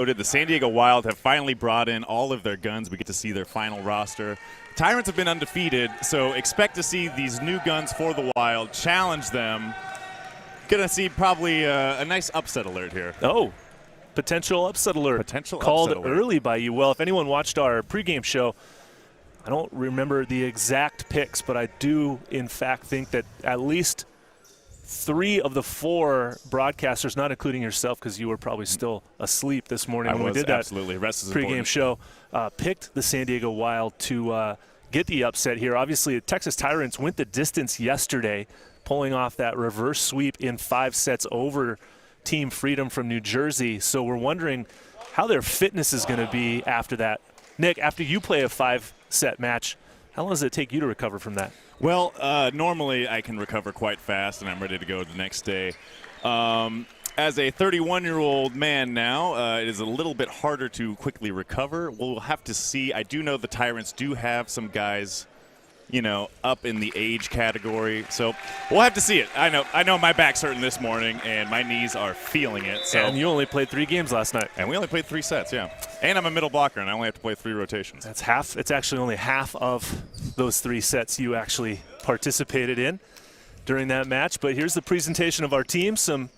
The San Diego Wild have finally brought in all of their guns. We get to see their final roster. Tyrants have been undefeated, so expect to see these new guns for the Wild, challenge them. Gonna see probably a nice upset alert here. Oh, potential upset alert. Called early by you. Well, if anyone watched our pregame show, I don't remember the exact picks, but I do, in fact, think that at least 3 of the 4 broadcasters, not including yourself because you were probably still asleep this morning when we did that pregame show, picked the San Diego Wild to get the upset here. Obviously, the Texas Tyrants went the distance yesterday, pulling off that reverse sweep in 5 sets over Team Freedom from New Jersey. So we're wondering how their fitness is going to be after that. Nick, after you play a 5-set match, how long does it take you to recover from that? Well, normally I can recover quite fast, and I'm ready to go the next day. As a 31-year-old man now, it is a little bit harder to quickly recover. We'll have to see. I do know the Tyrants do have some guys, you know, up in the age category. So we'll have to see it. I know my back's hurting this morning, and my knees are feeling it. So. And you only played 3 games last night. And we only played 3 sets, yeah. And I'm a middle blocker, and I only have to play 3 rotations. That's half. It's actually only half of those 3 sets you actually participated in during that match. But here's the presentation of our team. Some,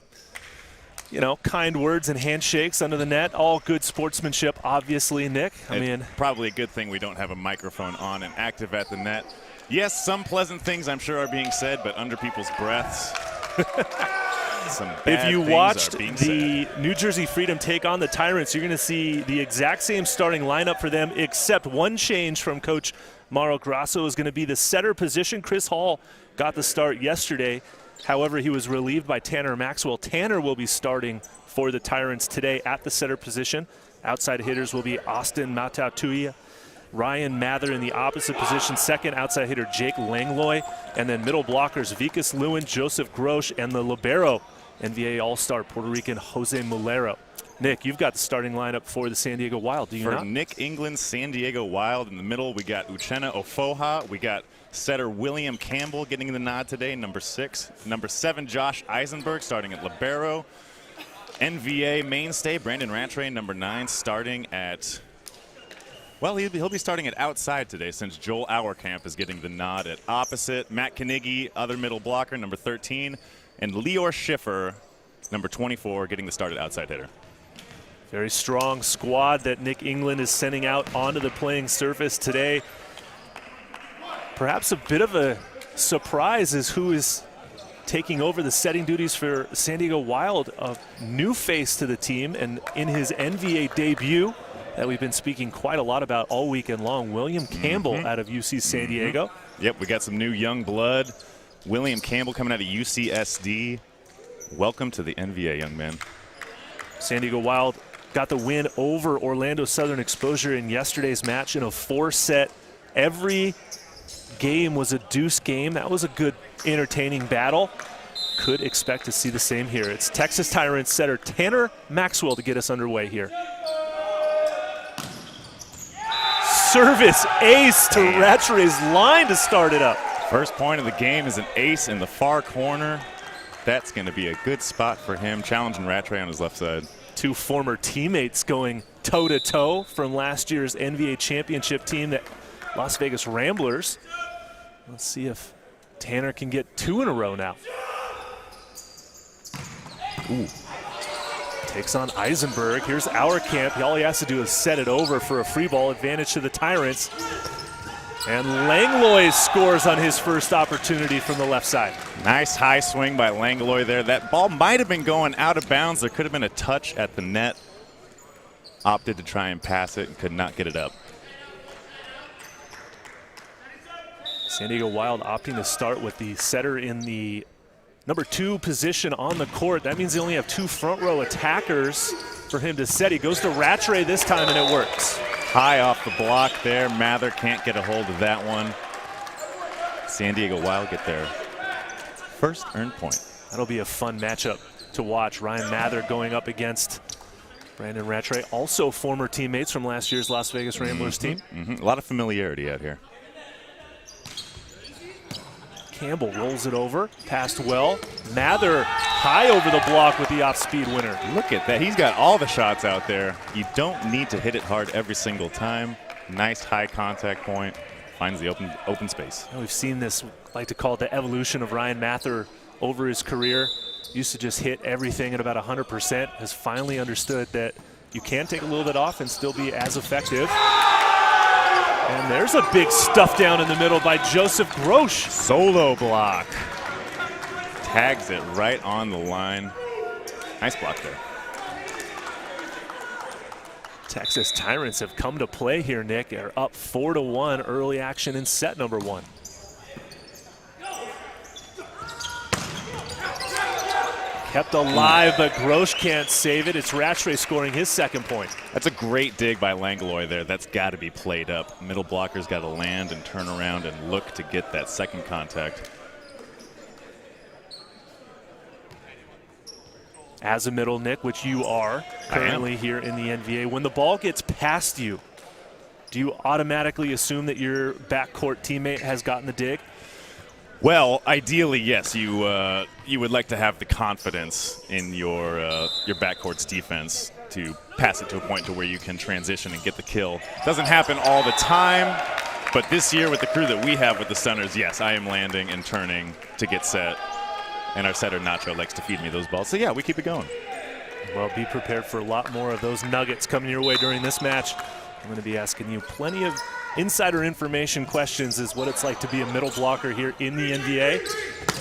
you know, kind words and handshakes under the net. All good sportsmanship, obviously, Nick. I mean, probably a good thing we don't have a microphone on and active at the net. Yes, some pleasant things I'm sure are being said, but under people's breaths. If you watched the New Jersey Freedom take on the Tyrants, you're going to see the exact same starting lineup for them, except one change from Coach Mauro Grasso is going to be the setter position. Chris Hall got the start yesterday. However, he was relieved by Tanner Maxwell. Tanner will be starting for the Tyrants today at the setter position. Outside hitters will be Austin Matautuia, Ryan Mather in the opposite position. Second outside hitter Jake Langlois. And then middle blockers Vikas Lewin, Joseph Grosh, and the libero NVA All-Star Puerto Rican Jose Mulero. Nick, you've got the starting lineup for the San Diego Wild, do you not? For Nick England, San Diego Wild, in the middle we got Uchenna Ofoha. We got setter William Campbell getting the nod today, number 6. Number 7, Josh Eisenberg, starting at libero. NVA mainstay Brandon Rattray, number 9, starting at, well, he'll be starting at outside today since Joel Auerkamp is getting the nod at opposite. Matt Knigge, other middle blocker, number 13. And Lior Schiffer, number 24, getting the start at outside hitter. Very strong squad that Nick England is sending out onto the playing surface today. Perhaps a bit of a surprise is who is taking over the setting duties for San Diego Wild, a new face to the team, and in his NVA debut that we've been speaking quite a lot about all weekend long, William Campbell out of UC San Diego. Yep, we got some new young blood. William Campbell coming out of UCSD. Welcome to the NVA, young man. San Diego Wild got the win over Orlando Southern Exposure in yesterday's match in a 4-set. Every game was a deuce game. That was a good, entertaining battle. Could expect to see the same here. It's Texas Tyrants setter Tanner Maxwell to get us underway here. Service ace to Rattray's line to start it up. First point of the game is an ace in the far corner. That's going to be a good spot for him, challenging Rattray on his left side. 2 former teammates going toe-to-toe from last year's NVA championship team, the Las Vegas Ramblers. Let's see if Tanner can get 2 in a row now. Ooh. Takes on Eisenberg. Here's Auerkamp. All he has to do is set it over for a free ball advantage to the Tyrants. And Langlois scores on his first opportunity from the left side. Nice high swing by Langlois there. That ball might have been going out of bounds. There could have been a touch at the net. Opted to try and pass it and could not get it up. San Diego Wild opting to start with the setter in the number 2 position on the court. That means they only have 2 front row attackers for him to set. He goes to Rattray this time and it works. High off the block there. Mather can't get a hold of that one. San Diego Wild get their first earned point. That'll be a fun matchup to watch. Ryan Mather going up against Brandon Rattray, also former teammates from last year's Las Vegas Ramblers team. A lot of familiarity out here. Campbell rolls it over, passed well. Mather high over the block with the off-speed winner. Look at that. He's got all the shots out there. You don't need to hit it hard every single time. Nice high contact point. Finds the open space. We've seen this, like to call it the evolution of Ryan Mather over his career. Used to just hit everything at about 100%. Has finally understood that you can take a little bit off and still be as effective. And there's a big stuff down in the middle by Joseph Grosh. Solo block. Tags it right on the line. Nice block there. Texas Tyrants have come to play here, Nick. They're up 4-1 early action in set number 1. Kept alive, but Grosh can't save it. It's Rattray scoring his second point. That's a great dig by Langlois there. That's got to be played up. Middle blocker's got to land and turn around and look to get that second contact. As a middle, Nick, which you are currently here in the NVA, when the ball gets past you, do you automatically assume that your backcourt teammate has gotten the dig? Well, ideally, yes. You would like to have the confidence in your backcourt's defense to pass it to a point to where you can transition and get the kill. Doesn't happen all the time, but this year with the crew that we have with the centers, yes, I am landing and turning to get set. And our setter, Nacho, likes to feed me those balls. So, yeah, we keep it going. Well, be prepared for a lot more of those nuggets coming your way during this match. I'm going to be asking you plenty of insider information questions as what it's like to be a middle blocker here in the NVA.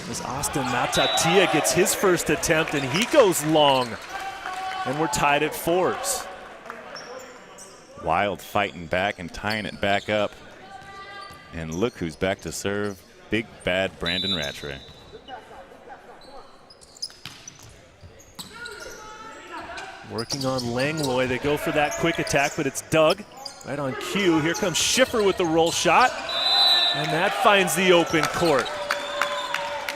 As Austin Matatia gets his first attempt, and he goes long. And we're tied at 4s. Wild fighting back and tying it back up. And look who's back to serve. Big, bad Brandon Rattray. Working on Langlois. They go for that quick attack, but it's Doug right on cue. Here comes Schiffer with the roll shot, and that finds the open court.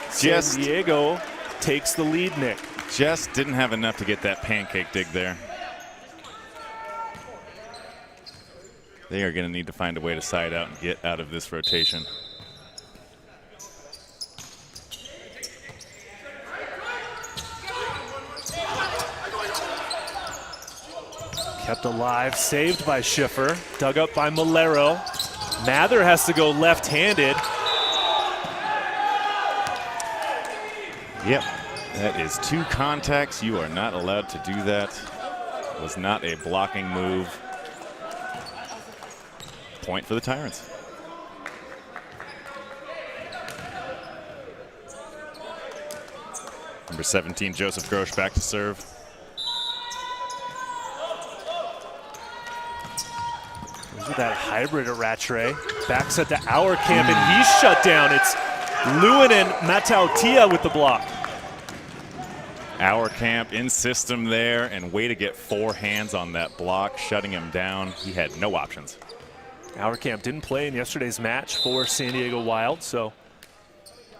San Diego takes the lead, Nick. Just didn't have enough to get that pancake dig there. They are going to need to find a way to side out and get out of this rotation. Kept alive, saved by Schiffer, dug up by Malero. Mather has to go left-handed. Yep, that is 2 contacts. You are not allowed to do that. It was not a blocking move. Point for the Tyrants. Number 17, Joseph Grosh back to serve. Look at that hybrid at Rattray. Backs at the hour camp, and he's shut down. It's Lewin and Matautia with the block. Hour camp in system there, and way to get 4 hands on that block, shutting him down. He had no options. Hour camp didn't play in yesterday's match for San Diego Wild, so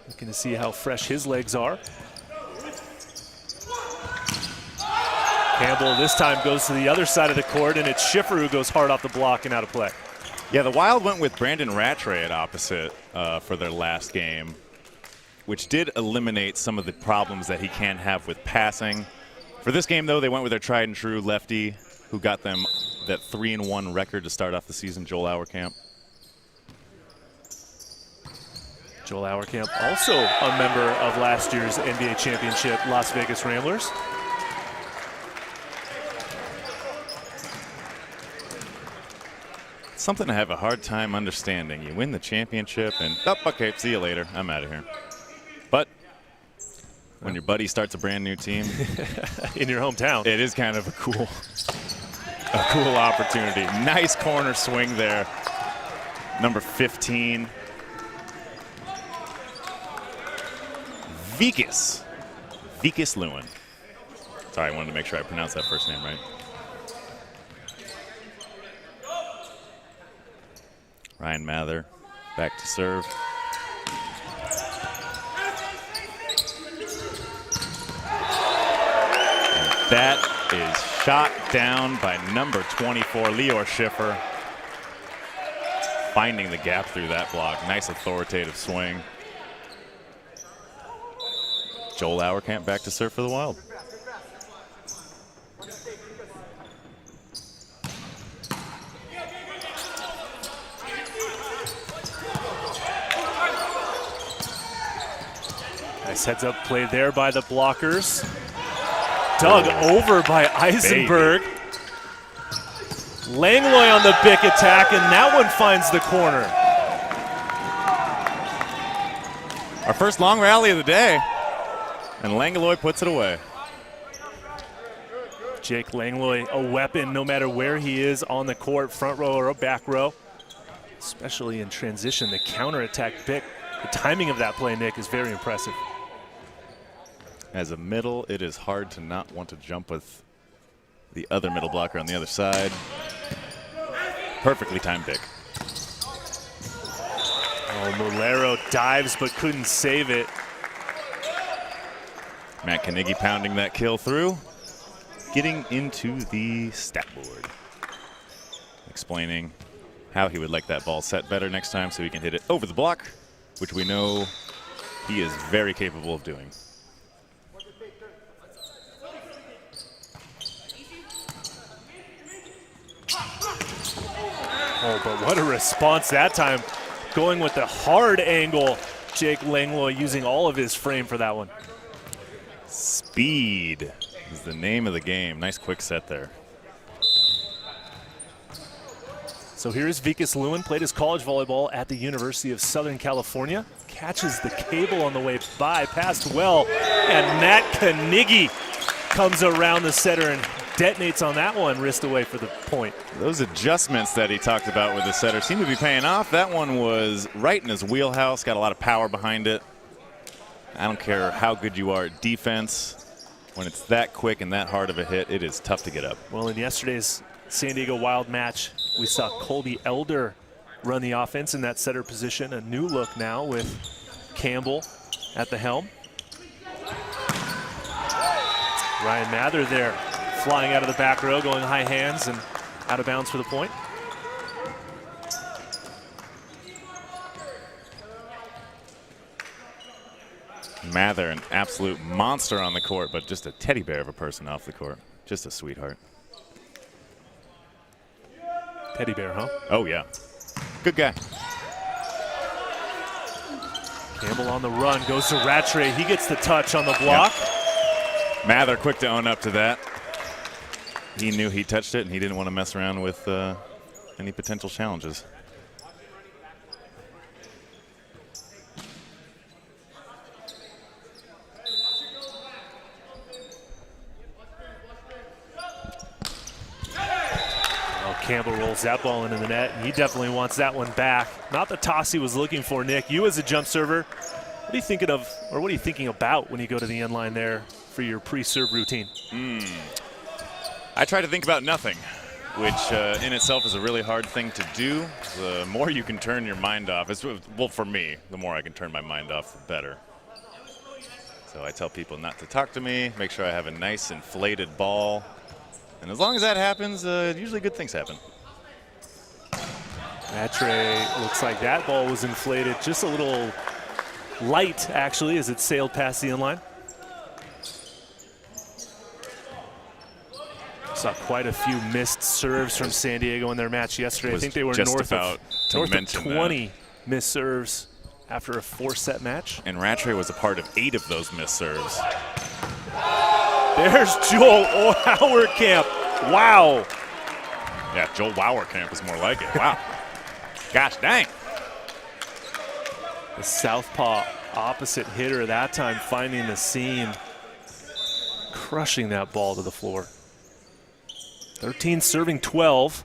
looking to see how fresh his legs are. Campbell this time goes to the other side of the court, and it's Schiffer who goes hard off the block and out of play. Yeah, the Wild went with Brandon Rattray at opposite for their last game, which did eliminate some of the problems that he can have with passing. For this game, though, they went with their tried and true lefty who got them that 3-1 record to start off the season, Joel Auerkamp. Joel Auerkamp, also a member of last year's NBA championship Las Vegas Ramblers. Something I have a hard time understanding. You win the championship and, oh, okay, see you later. I'm out of here. But when your buddy starts a brand new team in your hometown, it is kind of a cool opportunity. Nice corner swing there. Number 15. Vikas Lewin. Sorry, I wanted to make sure I pronounced that first name right. Ryan Mather back to serve. And that is shot down by number 24, Lior Schiffer. Finding the gap through that block. Nice authoritative swing. Joel Auerkamp back to serve for the Wild. Nice heads up play there by the blockers. Dug over by Eisenberg. Baby. Langlois on the big attack, and that one finds the corner. Our first long rally of the day, and Langlois puts it away. Jake Langlois, a weapon no matter where he is on the court, front row or back row, especially in transition. The counterattack pick, the timing of that play, Nick, is very impressive. As a middle, it is hard to not want to jump with the other middle blocker on the other side. Perfectly timed pick. Oh, Mulero dives but couldn't save it. Matt Carnegie pounding that kill through. Getting into the stat board. Explaining how he would like that ball set better next time so he can hit it over the block, which we know he is very capable of doing. Oh, but what a response that time. Going with the hard angle. Jake Langlois using all of his frame for that one. Speed is the name of the game. Nice quick set there. So here's Vikas Lewin, played his college volleyball at the University of Southern California. Catches the cable on the way by, passed well, and Matt Carnegie comes around the setter and detonates on that one, wrist away for the point. Those adjustments that he talked about with the setter seem to be paying off. That one was right in his wheelhouse, got a lot of power behind it. I don't care how good you are at defense. When it's that quick and that hard of a hit, it is tough to get up. Well, in yesterday's San Diego Wild match, we saw Colby Elder run the offense in that setter position. A new look now with Campbell at the helm. Ryan Mather there, flying out of the back row, going high hands and out of bounds for the point. Mather, an absolute monster on the court, but just a teddy bear of a person off the court. Just a sweetheart. Teddy bear, huh? Oh, yeah. Good guy. Campbell on the run, goes to Rattray. He gets the touch on the block. Yep. Mather quick to own up to that. He knew he touched it, and he didn't want to mess around with any potential challenges. Campbell rolls that ball into the net, and he definitely wants that one back. Not the toss he was looking for, Nick. You as a jump server, what are you thinking of, or what are you thinking about when you go to the end line there for your pre-serve routine? I try to think about nothing, which in itself is a really hard thing to do. The more you can turn your mind off, well, for me, the more I can turn my mind off, the better. So I tell people not to talk to me, make sure I have a nice inflated ball. And as long as that happens, usually good things happen. Rattray, looks like that ball was inflated just a little light, actually, as it sailed past the inline. Saw quite a few missed serves from San Diego in their match yesterday. I think they were north of 20 missed serves after a 4-set match. And Rattray was a part of 8 of those missed serves. There's Joel Auerkamp. Wow. Yeah, Joel Auerkamp is more like it. Wow. Gosh dang. The southpaw opposite hitter that time finding the seam, crushing that ball to the floor. 13 serving 12.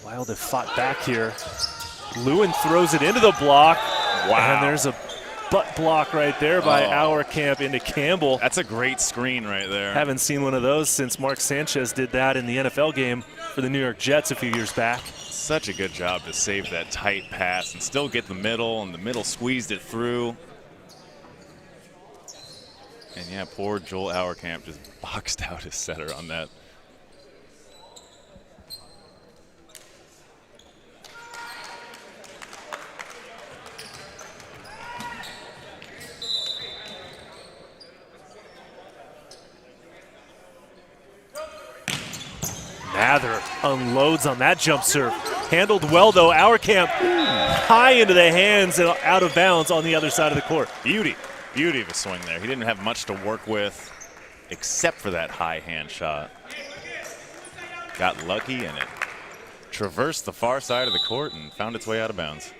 Wild have fought back here. Lewin throws it into the block. Wow. And there's a butt block right there by Auerkamp into Campbell. That's a great screen right there. Haven't seen one of those since Mark Sanchez did that in the NFL game for the New York Jets a few years back. Such a good job to save that tight pass and still get the middle, and the middle squeezed it through. And yeah, poor Joel Auerkamp just boxed out his setter on that. Mather unloads on that jump serve. Handled well, though. Auerkamp high into the hands and out of bounds on the other side of the court. Beauty of a swing there. He didn't have much to work with except for that high hand shot. Got lucky and it traversed the far side of the court and found its way out of bounds.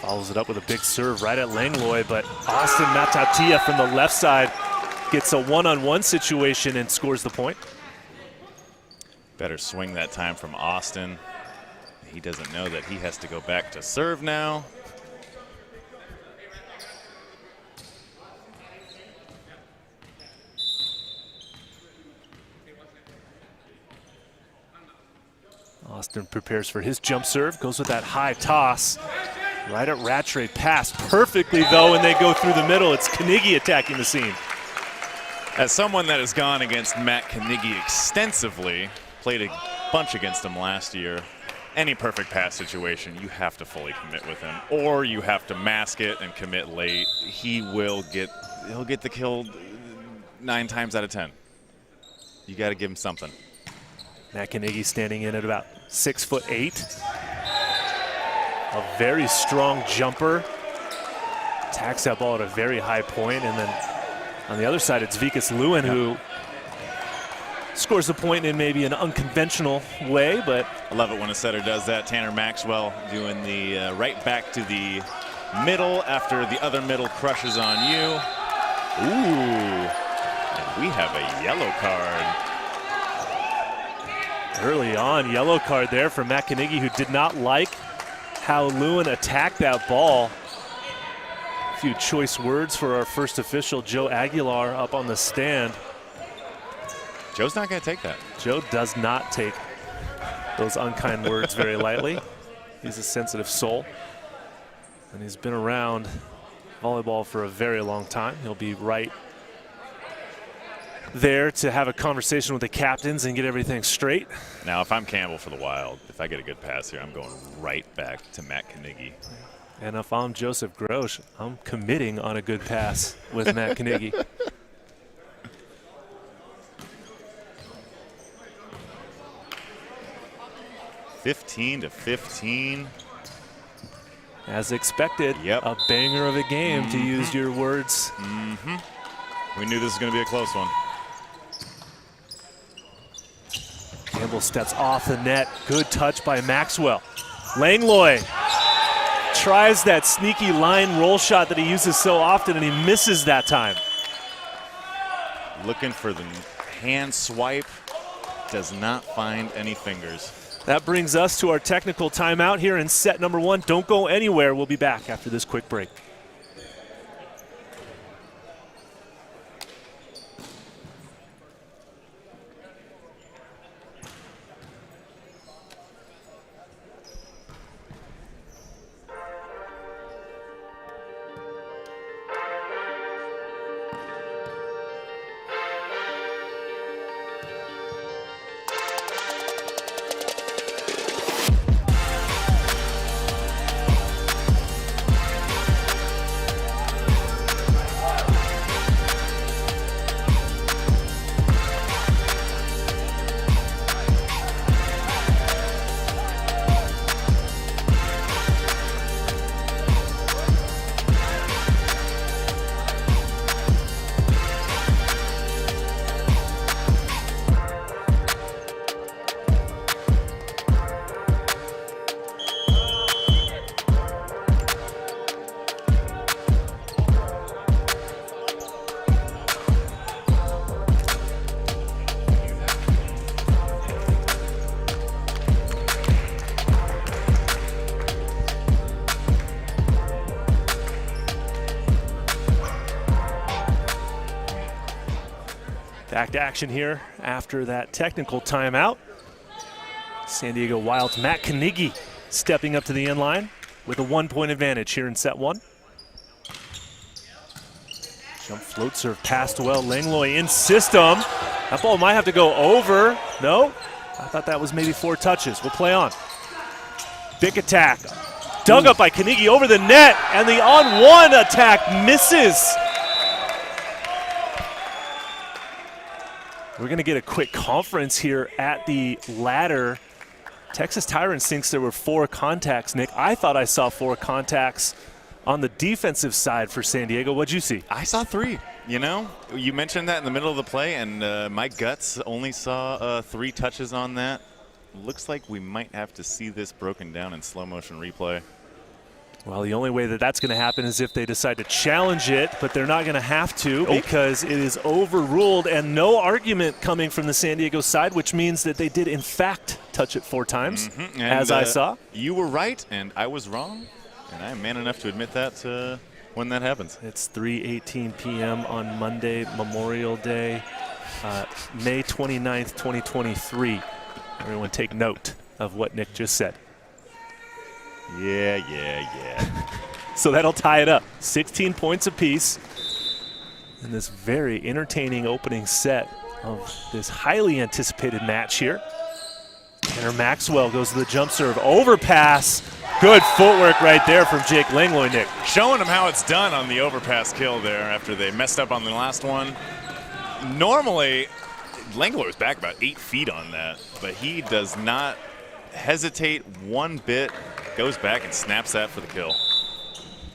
Follows it up with a big serve right at Langlois, but Austin Matatia from the left side gets a one-on-one situation and scores the point. Better swing that time from Austin. He doesn't know that he has to go back to serve now. Austin prepares for his jump serve, goes with that high toss. Right at Rattray, passed perfectly though, and they go through the middle. It's Knigge attacking the scene. As someone that has gone against Matt Knigge extensively, played a bunch against him last year, any perfect pass situation, you have to fully commit with him, or you have to mask it and commit late. He'll get the kill 9 times out of 10. You got to give him something. Matt Knigge standing in at about 6'8". A very strong jumper. Attacks that ball at a very high point, and then on the other side, it's Vikas Lewin who scores the point in maybe an unconventional way, but I love it when a setter does that. Tanner Maxwell doing the right back to the middle after the other middle crushes on you. Ooh, and we have a yellow card. Early on, yellow card there for Matt Knigge, who did not like how Lewin attacked that ball. A few choice words for our first official, Joe Aguilar, up on the stand. Joe's not going to take that. Joe does not take those unkind words very lightly. He's a sensitive soul, and he's been around volleyball for a very long time. He'll be right there to have a conversation with the captains and get everything straight. Now, if I'm Campbell for the Wild, if I get a good pass here, I'm going right back to Matt Knigge. And if I'm Joseph Grosz, I'm committing on a good pass with Matt Knigge. (15-15). As expected, a banger of a game, to use your words. We knew this was going to be a close one. Campbell steps off the net. Good touch by Maxwell. Langlois tries that sneaky line roll shot that he uses so often, and he misses that time. Looking for the hand swipe. Does not find any fingers. That brings us to our technical timeout here in set number 1. Don't go anywhere. We'll be back after this quick break. Back to action here after that technical timeout. San Diego Wild's Matt Knigge stepping up to the end line with a 1-point advantage here in set 1. Jump float serve passed well. Langlois in system. That ball might have to go over. No, I thought that was maybe 4 touches. We'll play on. Big attack. Dug up by Knigge over the net, and the on-one attack misses. We're going to get a quick conference here at the ladder. Texas Tyrants thinks there were 4 contacts, Nick. I thought I saw 4 contacts on the defensive side for San Diego. What'd you see? I saw 3. You know, you mentioned that in the middle of the play, and my guts only saw 3 touches on that. Looks like we might have to see this broken down in slow motion replay. Well, the only way that that's going to happen is if they decide to challenge it, but they're not going to have to because it is overruled and no argument coming from the San Diego side, which means that they did, in fact, touch it 4 times, as I saw. You were right, and I was wrong, and I am man enough to admit that when that happens. It's 3:18 p.m. on Monday, Memorial Day, May 29th, 2023. Everyone take note of what Nick just said. Yeah. So that'll tie it up. 16 points apiece in this very entertaining opening set of this highly anticipated match here. Tanner Maxwell goes to the jump serve. Overpass. Good footwork right there from Jake Langlois, Nick. Showing him how it's done on the overpass kill there after they messed up on the last one. Normally, Langlois was back about 8 feet on that, but he does not hesitate one bit. Goes back and snaps that for the kill.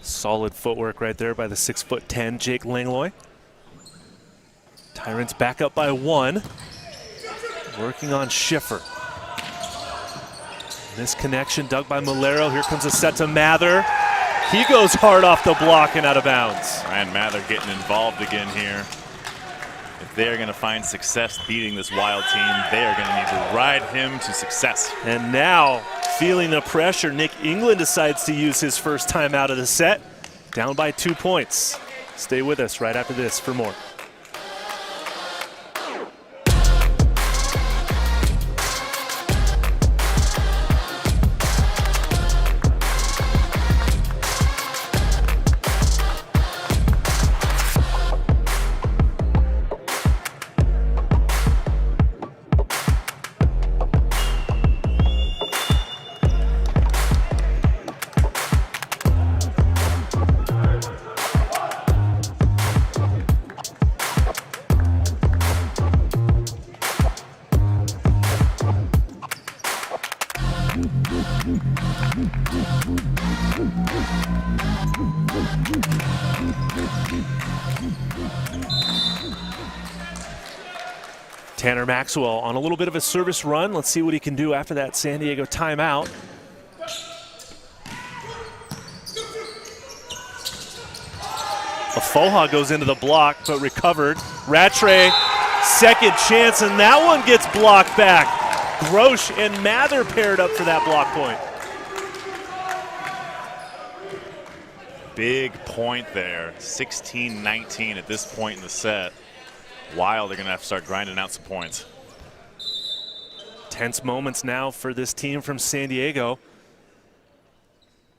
Solid footwork right there by the 6'10" Jake Langlois. Tyrants back up by 1. Working on Schiffer. Misconnection dug by Malero. Here comes a set to Mather. He goes hard off the block and out of bounds. Ryan Mather getting involved again here. If they're going to find success beating this Wild team, they are going to need to ride him to success. And now, feeling the pressure, Nick England decides to use his first time out of the set. Down by 2 points. Stay with us right after this for more. Tanner Maxwell on a little bit of a service run. Let's see what he can do after that San Diego timeout. Afoha goes into the block, but recovered. Rattray, second chance, and that one gets blocked back. Grosh and Mather paired up for that block point. Big point there, 16-19 at this point in the set. Wild are going to have to start grinding out some points. Tense moments now for this team from San Diego.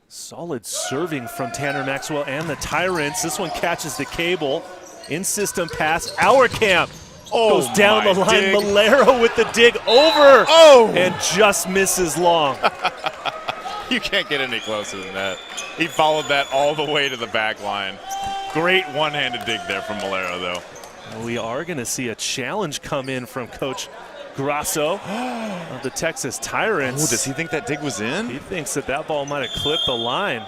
Solid serving from Tanner Maxwell and the Tyrants. This one catches the cable. In-system pass. Auerkamp goes down the line. Dig. Malero with the dig over. And just misses long. You can't get any closer than that. He followed that all the way to the back line. Great one-handed dig there from Malero, though. We are going to see a challenge come in from Coach Grasso of the Texas Tyrants. Oh, does he think that dig was in? He thinks that that ball might have clipped the line.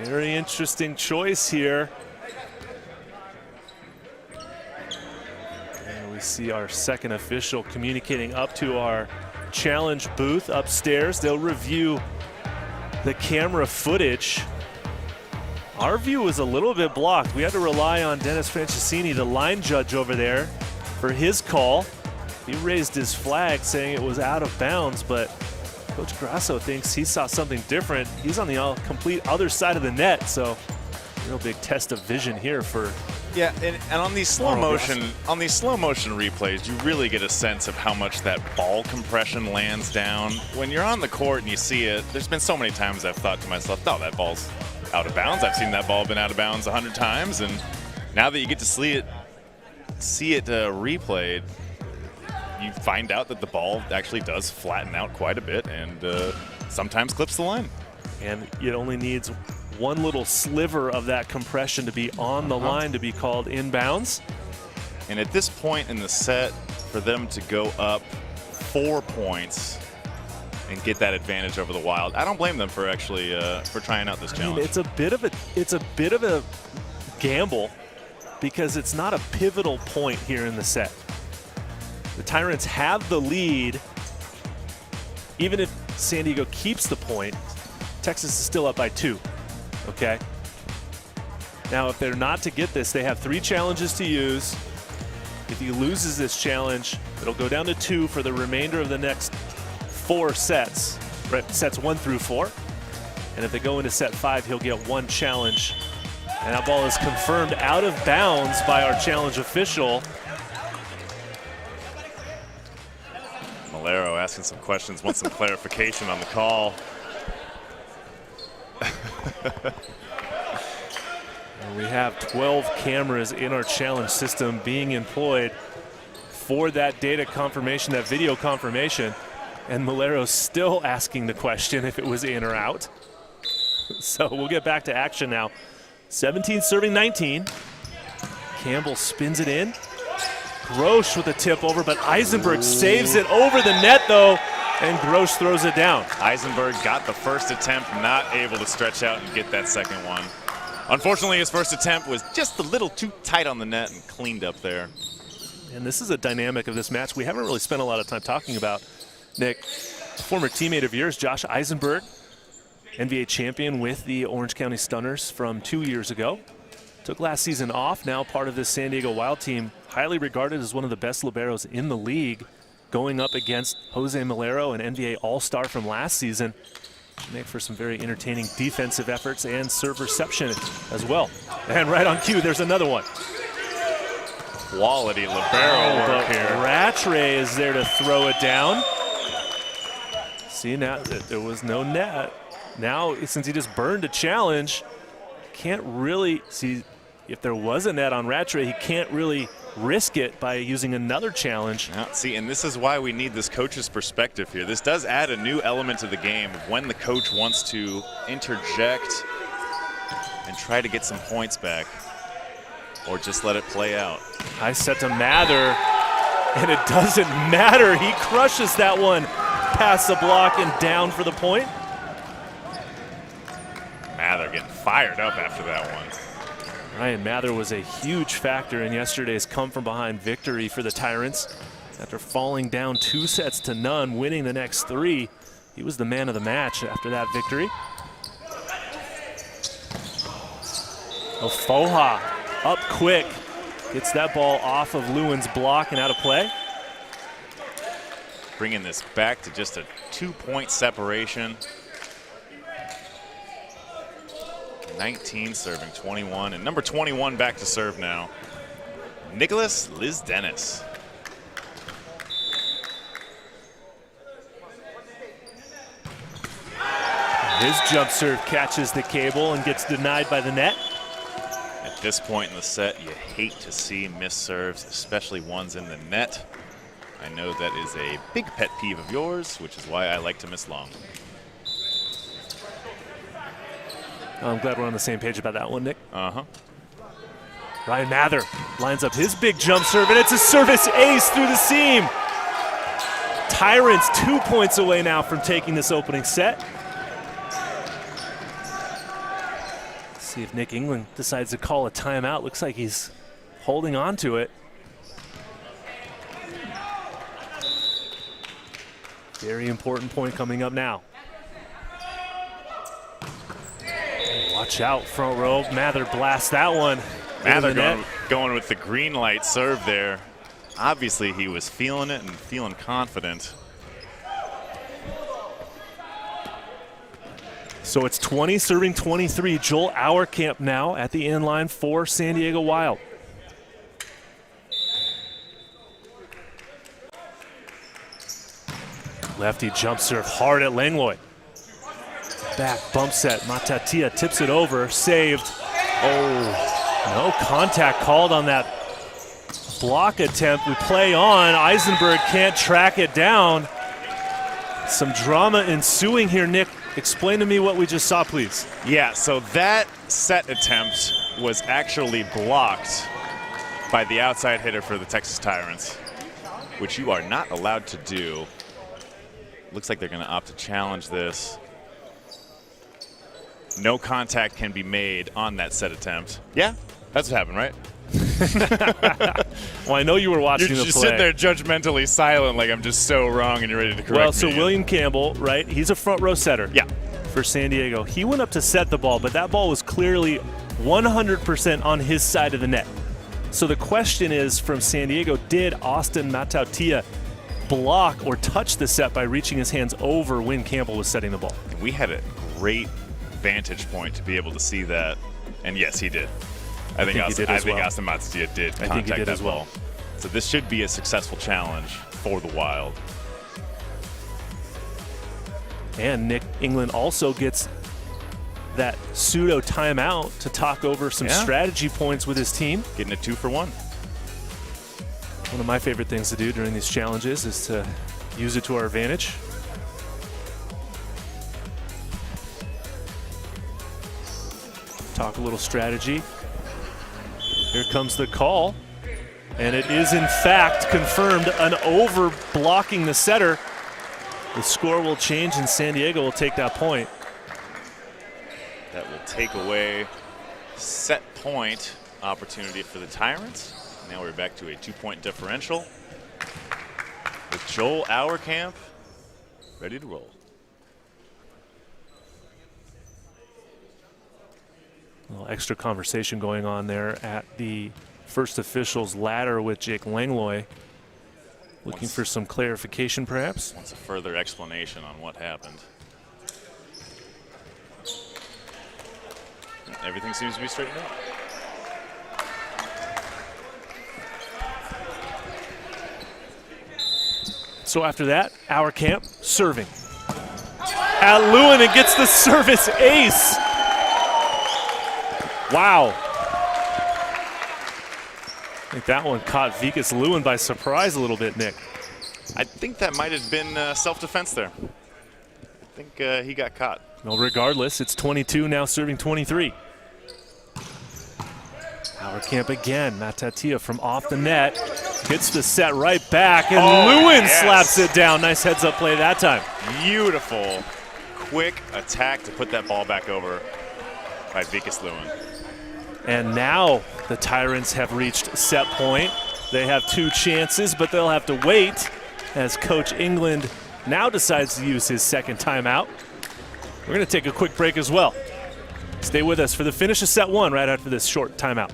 Very interesting choice here. And we see our second official communicating up to our challenge booth upstairs. They'll review the camera footage. Our view was a little bit blocked. We had to rely on Dennis Francisini, the line judge over there, for his call. He raised his flag saying it was out of bounds, but Coach Grasso thinks he saw something different. He's on the complete other side of the net, so real big test of vision here for. Yeah, and on these slow motion replays, you really get a sense of how much that ball compression lands down. When you're on the court and you see it, there's been so many times I've thought to myself, oh, that ball's out of bounds. I've seen that ball been out of bounds 100 times, and now that you get to see it replayed, you find out that the ball actually does flatten out quite a bit and sometimes clips the line. And it only needs one little sliver of that compression to be on the line to be called inbounds. And at this point in the set, for them to go up 4 points and get that advantage over the Wild, I don't blame them for actually for trying out this challenge. I mean, it's a bit of a gamble because it's not a pivotal point here in the set. The Tyrants have the lead. Even if San Diego keeps the point, Texas is still up by 2. Okay. Now, if they're not to get this, they have 3 challenges to use. If he loses this challenge, it'll go down to 2 for the remainder of the next 4 sets, right? Sets 1 through 4. And if they go into set 5, he'll get 1 challenge. And that ball is confirmed out of bounds by our challenge official. Malero asking some questions, wants some clarification on the call. We have 12 cameras in our challenge system being employed for that data confirmation, that video confirmation. And Malero's still asking the question if it was in or out. So we'll get back to action now. 17 serving 19. Campbell spins it in. Grosh with a tip over, but Eisenberg saves it over the net, though, and Grosh throws it down. Eisenberg got the first attempt, not able to stretch out and get that second one. Unfortunately, his first attempt was just a little too tight on the net and cleaned up there. And this is a dynamic of this match we haven't really spent a lot of time talking about. Nick, former teammate of yours, Josh Eisenberg, NVA champion with the Orange County Stunners from 2 years ago. Took last season off, now part of this San Diego Wild team, highly regarded as one of the best liberos in the league, going up against Jose Malero, an NVA All-Star from last season. Make for some very entertaining defensive efforts and serve reception as well. And right on cue, there's another one. Quality libero work here. Rattray is there to throw it down. See, now there was no net. Now, since he just burned a challenge, can't really see if there was a net on Rattray, he can't really risk it by using another challenge. Now, see, and this is why we need this coach's perspective here. This does add a new element to the game when the coach wants to interject and try to get some points back, or just let it play out. High set to Mather, and it doesn't matter. He crushes that one past the block and down for the point. Mather getting fired up after that one. Ryan Mather was a huge factor in yesterday's come-from-behind victory for the Tyrants. After falling down 2-0, winning the next 3, he was the man of the match after that victory. Ofoha up quick, gets that ball off of Lewin's block and out of play. Bringing this back to just a 2-point separation. 19 serving 21, and number 21 back to serve now. Nicholas Liz-Dennis. His jump serve catches the cable and gets denied by the net. At this point in the set, you hate to see missed serves, especially ones in the net. I know that is a big pet peeve of yours, which is why I like to miss long. I'm glad we're on the same page about that one, Nick. Uh-huh. Ryan Mather lines up his big jump serve, and it's a service ace through the seam. Tyrants 2 points away now from taking this opening set. Let's see if Nick England decides to call a timeout. Looks like he's holding on to it. Very important point coming up now. Watch out, front row. Mather blasts that one. Mather going with the green light serve there. Obviously, he was feeling it and feeling confident. So it's 20 serving 23. Joel Auerkamp now at the end line for San Diego Wild. Lefty jump serve hard at Langlois. Back bump set, Matatia tips it over, saved. Oh, no contact called on that block attempt. We play on, Eisenberg can't track it down. Some drama ensuing here, Nick. Explain to me what we just saw, please. Yeah, so that set attempt was actually blocked by the outside hitter for the Texas Tyrants, which you are not allowed to do. Looks like they're going to opt to challenge this. No contact can be made on that set attempt. Yeah, that's what happened, right? Well, I know you were watching the play. You're just sitting there judgmentally silent like I'm just so wrong and you're ready to correct me. Well, so William Campbell, right, he's a front row setter. Yeah. For San Diego. He went up to set the ball, but that ball was clearly 100% on his side of the net. So the question is from San Diego, did Austin Matautia block or touch the set by reaching his hands over when Campbell was setting the ball? We had a great vantage point to be able to see that, and yes, he did. I think Austin Matautia did contact that ball. So this should be a successful challenge for the Wild. And Nick England also gets that pseudo timeout to talk over some strategy points with his team. Getting a 2-for-1. One of my favorite things to do during these challenges is to use it to our advantage. Talk a little strategy. Here comes the call. And it is in fact confirmed an over blocking the setter. The score will change and San Diego will take that point. That will take away set point opportunity for the Tyrants. Now we're back to a 2-point differential with Joel Auerkamp ready to roll. A little extra conversation going on there at the first official's ladder with Jake Langlois. Looking for some clarification, perhaps? Wants a further explanation on what happened. Everything seems to be straightened out. So after that, Auerkamp serving. At Lewin and gets the service ace. Wow. I think that one caught Vikas Lewin by surprise a little bit, Nick. I think that might have been self-defense there. I think he got caught. Well, regardless, it's 22 now serving 23. Auerkamp again. Matautia from off the net. Gets the set right back, and Lewin slaps it down. Nice heads-up play that time. Beautiful, quick attack to put that ball back over by Vikas Lewin. And now the Tyrants have reached set point. They have 2 chances, but they'll have to wait as Coach England now decides to use his second timeout. We're going to take a quick break as well. Stay with us for the finish of set 1 right after this short timeout.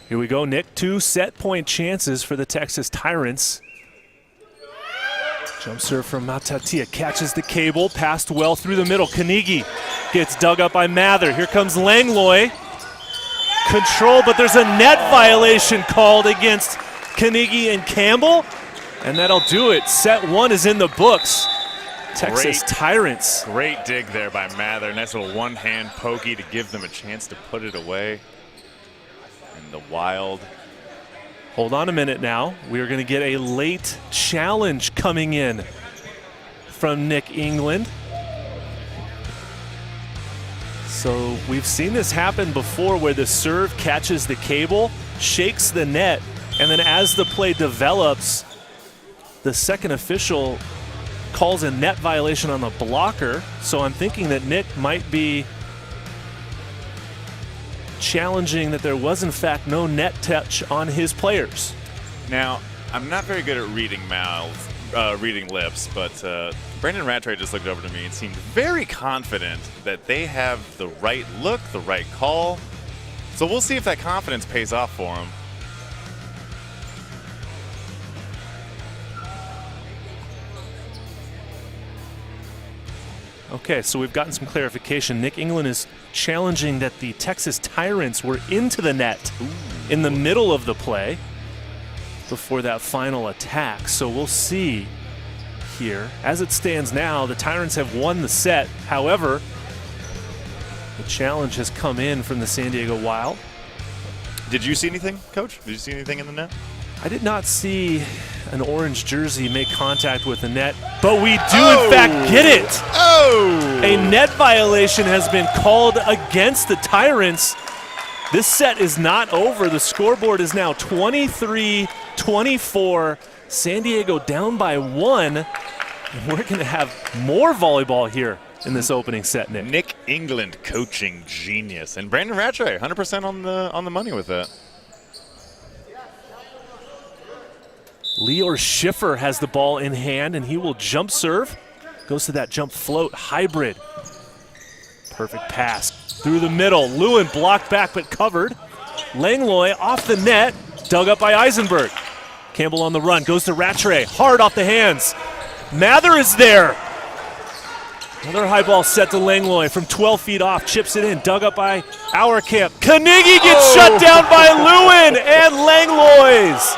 Here we go, Nick. 2 set point chances for the Texas Tyrants. Jump serve from Matautia. Catches the cable. Passed well through the middle. Kanigi gets dug up by Mather. Here comes Langlois. Control, but there's a net violation called against Kanigi and Campbell. And that'll do it. Set 1 is in the books. Texas Tyrants. Great dig there by Mather. Nice little one-hand pokey to give them a chance to put it away. And the Wild. Hold on a minute now. We are going to get a late challenge coming in from Nick England. So we've seen this happen before where the serve catches the cable, shakes the net, and then as the play develops, the second official calls a net violation on the blocker. So I'm thinking that Nick might be challenging that there was in fact no net touch on his players. Now, I'm not very good at reading mouths, reading lips, but Brandon Rattray just looked over to me and seemed very confident that they have the right look, the right call. So we'll see if that confidence pays off for him. Okay, so we've gotten some clarification. Nick England is challenging that the Texas Tyrants were into the net in the middle of the play before that final attack. So we'll see here. As it stands now, the Tyrants have won the set. However, the challenge has come in from the San Diego Wild. Did you see anything, Coach? Did you see anything in the net? I did not see an orange jersey make contact with the net, but we do in fact get it. Oh! A net violation has been called against the Tyrants. This set is not over. The scoreboard is now 23-24. San Diego down by 1. And we're going to have more volleyball here in this opening set, Nick. Nick England, coaching genius. And Brandon Rattray, 100% on the money with that. Lior Schiffer has the ball in hand, and he will jump serve. Goes to that jump float hybrid. Perfect pass through the middle. Lewin blocked back but covered. Langlois off the net, dug up by Eisenberg. Campbell on the run, goes to Rattray, hard off the hands. Mather is there. Another high ball set to Langlois from 12 feet off, chips it in, dug up by Auerkamp. Carnegie gets shut down by Lewin and Langlois.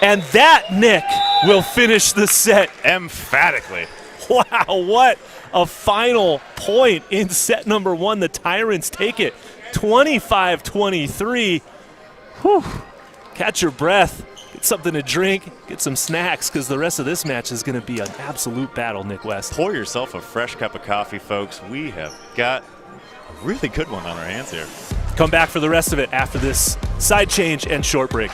And that, Nick, will finish the set. Emphatically. Wow, what a final point in set number 1. The Tyrants take it 25-23. Whew. Catch your breath, get something to drink, get some snacks, because the rest of this match is going to be an absolute battle, Nick West. Pour yourself a fresh cup of coffee, folks. We have got a really good one on our hands here. Come back for the rest of it after this side change and short break.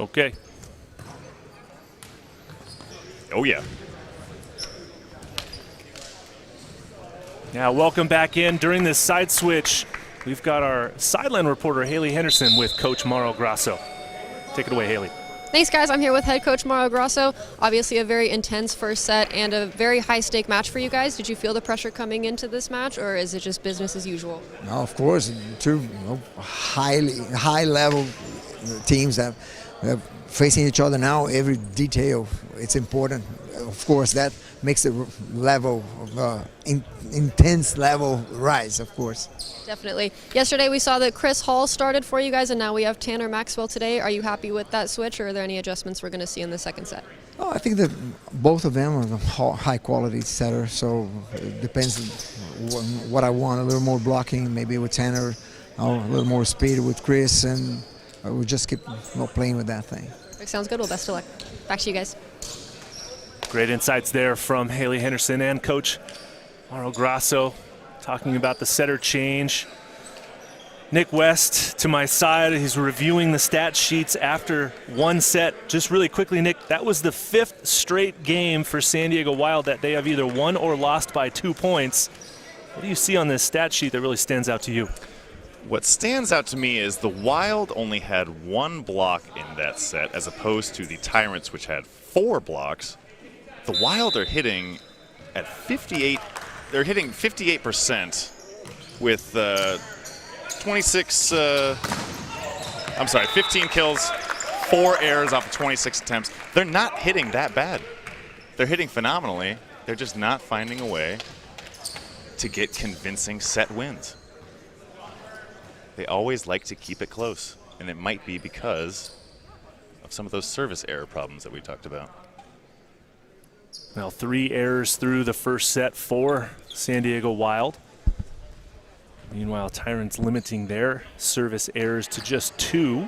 Okay. Oh, yeah. Now, welcome back in. During this side switch, we've got our sideline reporter, Haley Henderson, with Coach Mauro Grasso. Take it away, Haley. Thanks, guys. I'm here with head coach Mauro Grasso. Obviously a very intense first set and a very high-stake match for you guys. Did you feel the pressure coming into this match, or is it just business as usual? No, of course. Two high-level teams that are facing each other now. Every detail, it's important. Of course, that makes the level of intense level rise, of course. Definitely. Yesterday we saw that Chris Hall started for you guys, and now we have Tanner Maxwell today. Are you happy with that switch, or are there any adjustments we're going to see in the second set? Oh, I think that both of them are high-quality setters, so it depends on what I want. A little more blocking, maybe with Tanner, a little more speed with Chris, and we'll just keep playing with that thing. Sounds good. Well, best of luck. Back to you guys. Great insights there from Haley Henderson and Coach Mauro Grasso, talking about the setter change. Nick West to my side, he's reviewing the stat sheets after one set. Just really quickly, Nick, that was the 5th straight game for San Diego Wild that they have either won or lost by 2 points. What do you see on this stat sheet that really stands out to you? What stands out to me is the Wild only had 1 block in that set, as opposed to the Tyrants, which had 4 blocks. The Wild are hitting at 58. They're hitting 58% with 15 kills, 4 errors off of 26 attempts. They're not hitting that bad. They're hitting phenomenally. They're just not finding a way to get convincing set wins. They always like to keep it close, and it might be because of some of those service error problems that we talked about. Well, 3 errors through the first set for San Diego Wild. Meanwhile, Tyrants limiting their service errors to just 2.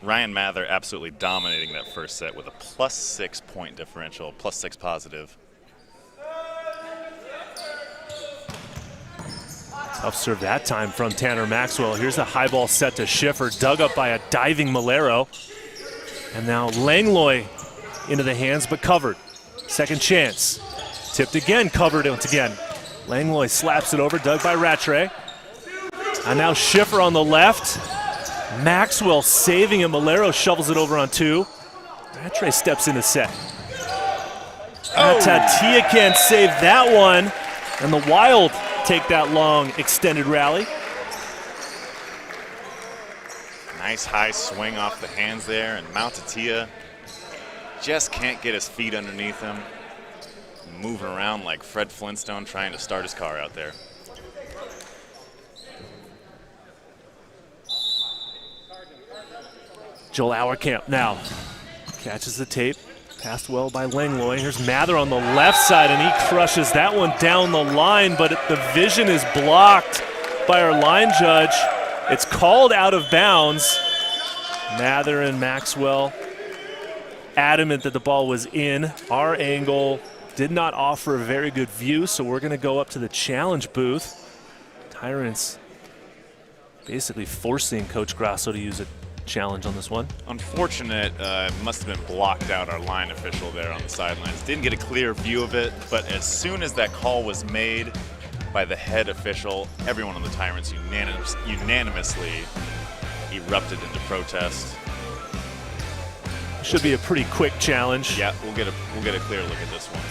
Ryan Mather absolutely dominating that first set with a +6 point differential, +6 positive. Tough serve that time from Tanner Maxwell. Here's a high ball set to Schiffer, dug up by a diving Malero. And now Langlois into the hands, but covered. Second chance. Tipped again, covered once again. Langlois slaps it over, dug by Rattray. And now Schiffer on the left. Maxwell saving it. Malero shovels it over on 2. Rattray steps in the set. Tatia can't save that one. And the Wild take that long extended rally. Nice high swing off the hands there, and Tatia just can't get his feet underneath him. Moving around like Fred Flintstone trying to start his car out there. Joel Auerkamp now catches the tape. Passed well by Langlois. Here's Mather on the left side, and he crushes that one down the line, but the vision is blocked by our line judge. It's called out of bounds. Mather and Maxwell adamant that the ball was in. Our angle did not offer a very good view, so we're going to go up to the challenge booth. Tyrants basically forcing Coach Grasso to use a challenge on this one. Unfortunate, must have been blocked out, our line official there on the sidelines. Didn't get a clear view of it, but as soon as that call was made by the head official, everyone on the Tyrants unanimously erupted into protest. Should be a pretty quick challenge. Yeah, we'll get a clear look at this one.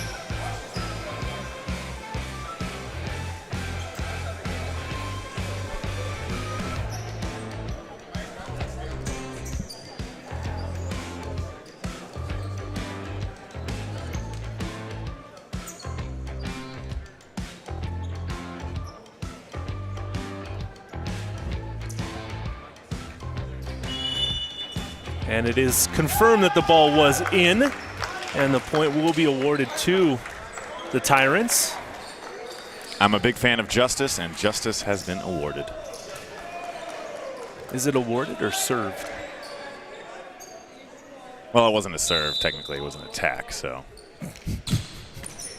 And it is confirmed that the ball was in, and the point will be awarded to the Tyrants. I'm a big fan of justice, and justice has been awarded. Is it awarded or served? Well, it wasn't a serve. Technically, it was an attack, so.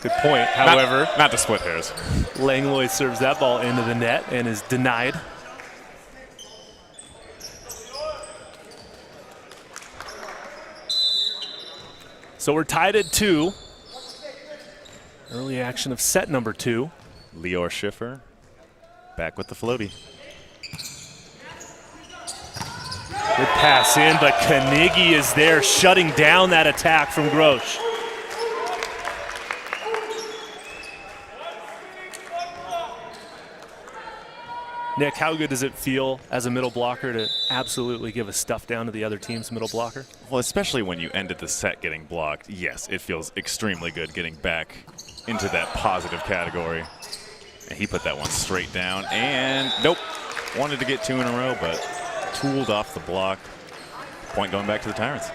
Good point. However, not to split hairs. Langlois serves that ball into the net and is denied. So we're tied at 2. Early action of set number 2. Lior Schiffer back with the floaty. Good pass in, but Carnegie is there shutting down that attack from Grosh. Nick, how good does it feel as a middle blocker to absolutely give a stuff down to the other team's middle blocker? Well, especially when you ended the set getting blocked. Yes, it feels extremely good getting back into that positive category. And he put that one straight down, and nope. Wanted to get 2 in a row, but tooled off the block. Point going back to the Tyrants.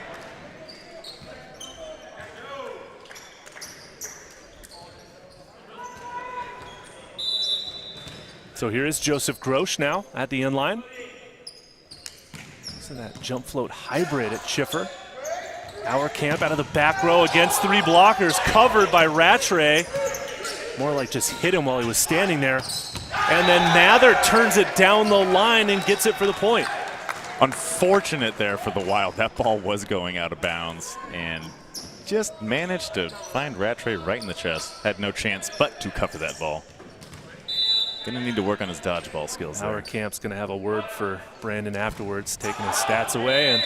So here is Joseph Grosh now at the end line. So that jump float hybrid at Schiffer. Our camp out of the back row against 3 blockers, covered by Rattray. More like just hit him while he was standing there. And then Mather turns it down the line and gets it for the point. Unfortunate there for the Wild. That ball was going out of bounds and just managed to find Rattray right in the chest. Had no chance but to cover that ball. Gonna need to work on his dodgeball skills there. Our camp's gonna have a word for Brandon afterwards, taking his stats away, and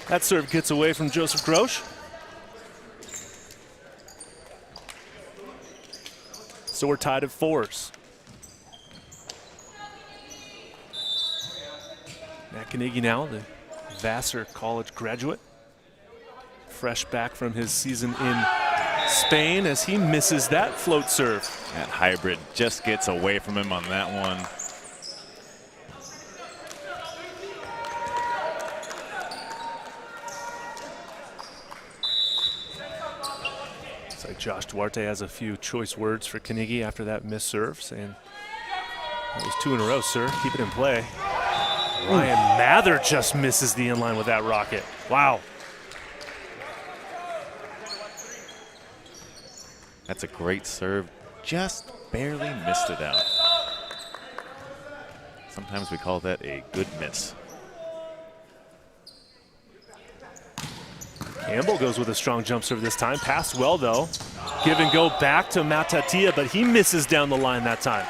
that serve gets away from Joseph Grosh. So we're tied at 4s. Matt Carnegie now, the Vassar College graduate. Fresh back from his season in Spain as he misses that float serve. That hybrid just gets away from him on that one. Looks like Josh Duarte has a few choice words for Carnegie after that missed serve, saying, that was 2 in a row, sir. Keep it in play. Ryan Mather just misses the inline with that rocket. Wow. That's a great serve. Just barely missed it out. Sometimes we call that a good miss. Campbell goes with a strong jump serve this time. Passed well, though. Give and go back to Matatia, but he misses down the line that time.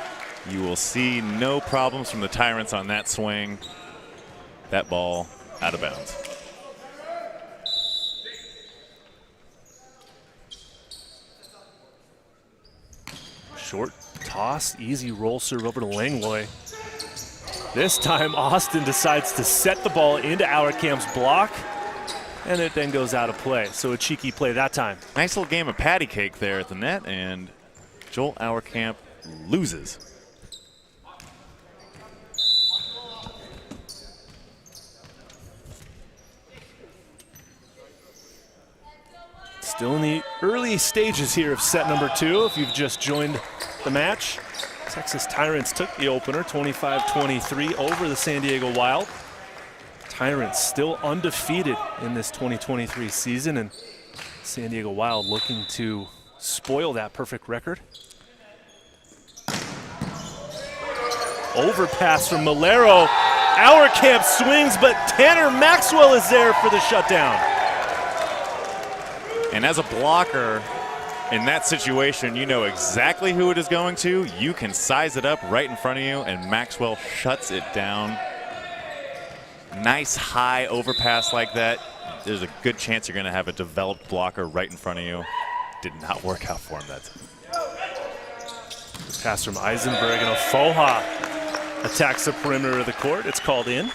You will see no problems from the Tyrants on that swing. That ball out of bounds. Short toss, easy roll serve over to Langlois. This time Austin decides to set the ball into our camp's block, and it then goes out of play. So a cheeky play that time. Nice little game of patty cake there at the net, and Joel Auerkamp loses. Still in the early stages here of set number 2. If you've just joined the match, Texas Tyrants took the opener 25-23 over the San Diego Wild. Tyrants still undefeated in this 2023 season, and San Diego Wild looking to spoil that perfect record. Overpass from Malero. Auerkamp swings, but Tanner Maxwell is there for the shutdown. And as a blocker in that situation, you know exactly who it is going to. You can size it up right in front of you, and Maxwell shuts it down. Nice high overpass like that. There's a good chance you're going to have a developed blocker right in front of you. Did not work out for him that time. Pass from Eisenberg, and Ofoha attacks the perimeter of the court. It's called in.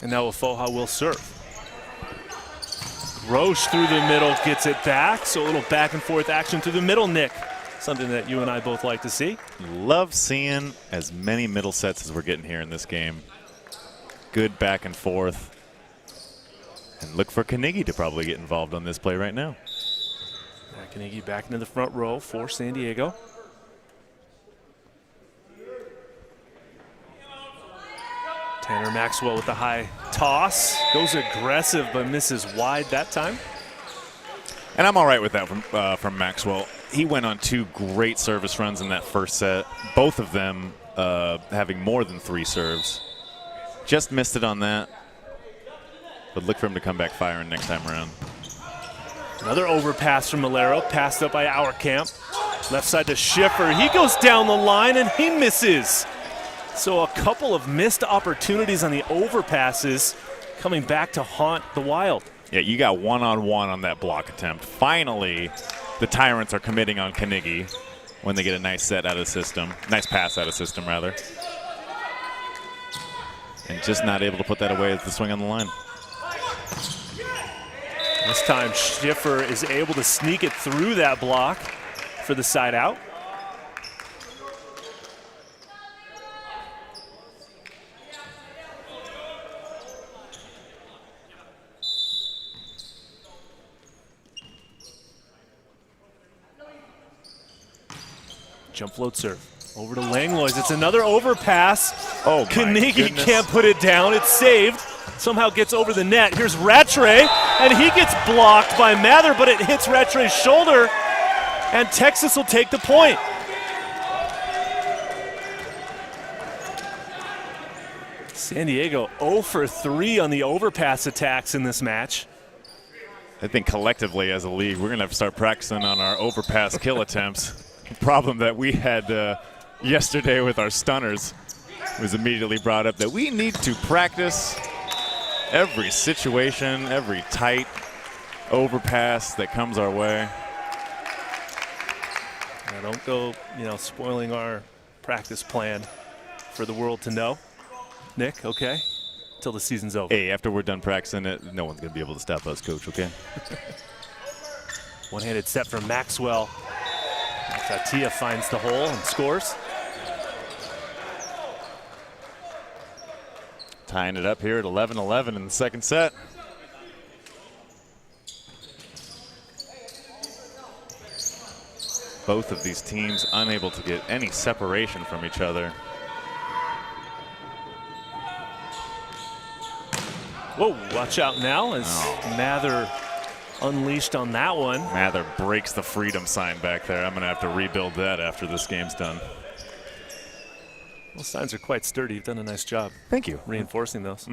And now Ofoha will serve. Grosh through the middle gets it back. So a little back and forth action through the middle, Nick. Something that you and I both like to see. Love seeing as many middle sets as we're getting here in this game. Good back and forth. And look for Carnegie to probably get involved on this play right now. Carnegie back into the front row for San Diego. Tanner Maxwell with the high toss. Goes aggressive, but misses wide that time. And I'm all right with that from Maxwell. He went on 2 great service runs in that first set, both of them having more than 3 serves. Just missed it on that. but look for him to come back firing next time around. Another overpass from Malero, passed up by Auerkamp. Left side to Schiffer. He goes down the line and he misses. So a couple of missed opportunities on the overpasses coming back to haunt the Wild. Yeah, you got one-on-one on that block attempt. Finally, the Tyrants are committing on Carnegie when they get a nice set out of the system. Nice pass out of system, rather. And just not able to put that away with the swing on the line. This time Schiffer is able to sneak it through that block for the side out. Jump float serve. Over to Langlois. It's another overpass. Oh, Carnegie can't put it down. It's saved. Somehow gets over the net. Here's Rattray, and he gets blocked by Mather, but it hits Rattray's shoulder, and Texas will take the point. San Diego 0 for 3 on the overpass attacks in this match. I think collectively as a league, we're going to have to start practicing on our overpass kill attempts. Problem that we had yesterday with our stunners was immediately brought up that we need to practice every situation, every tight overpass that comes our way. Now don't go, spoiling our practice plan for the world to know. Nick, okay? Till the season's over. Hey, after we're done practicing it, no one's going to be able to stop us, Coach, okay? One-handed set from Maxwell. Tatia finds the hole and scores. Tying it up here at 11-11 in the second set. Both of these teams unable to get any separation from each other. Whoa, watch out now as Mather unleashed on that one. Mather breaks the freedom sign back there. I'm going to have to rebuild that after this game's done. Those signs are quite sturdy. You've done a nice job. Thank you. Reinforcing those.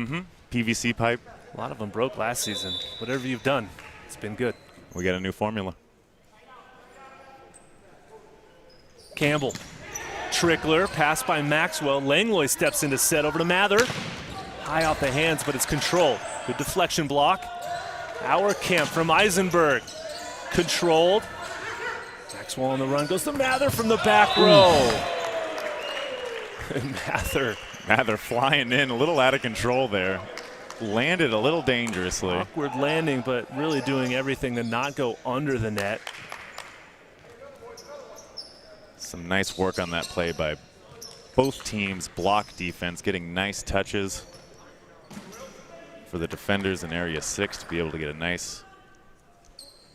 PVC pipe. A lot of them broke last season. Whatever you've done, it's been good. We got a new formula. Campbell. Trickler, passed by Maxwell. Langlois steps into set over to Mather. High off the hands, but it's controlled. Good deflection block. Auerkamp from Eisenberg. Controlled. Maxwell on the run. Goes to Mather from the back row. Mather flying in, a little out of control there. Landed a little dangerously. Awkward landing, but really doing everything to not go under the net. Some nice work on that play by both teams. Block defense, getting nice touches for the defenders in area 6 to be able to get a nice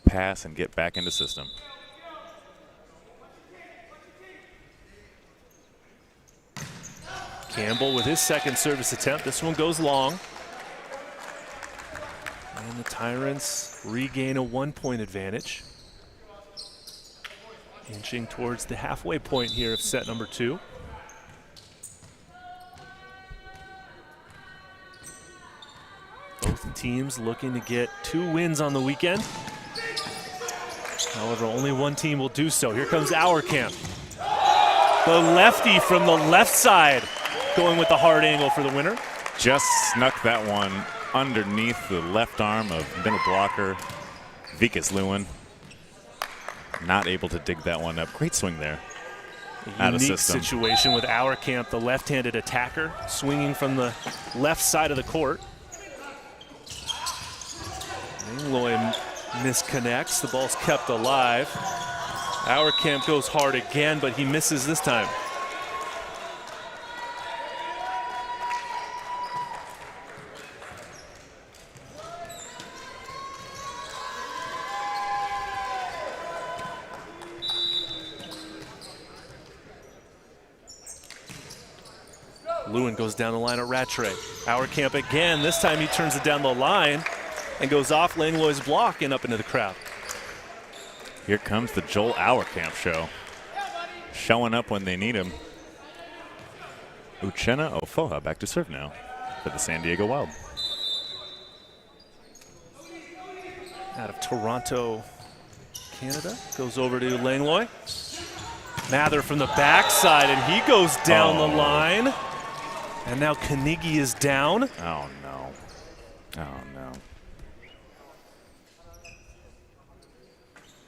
pass and get back into system. Campbell with his second service attempt. This one goes long. And the Tyrants regain a 1-point advantage. Inching towards the halfway point here of set number 2. Both teams looking to get 2 wins on the weekend. However, only one team will do so. Here comes Auerkamp. The lefty from the left side going with the hard angle for the winner. Just snuck that one underneath the left arm of middle blocker Vikas Lewin. Not able to dig that one up. Great swing there. A unique situation with Auerkamp, the left-handed attacker, swinging from the left side of the court. Langlois misconnects. The ball's kept alive. Auerkamp goes hard again, but he misses this time. Lewin goes down the line at Rattray. Auerkamp again. This time he turns it down the line and goes off Langlois' block and up into the crowd. Here comes the Joel Auerkamp show. Showing up when they need him. Uchenna Ofoha back to serve now for the San Diego Wild. out of Toronto, Canada. Goes over to Langlois. Mather from the backside, and he goes down the line. And now Carnegie is down. Oh, no. Oh, no.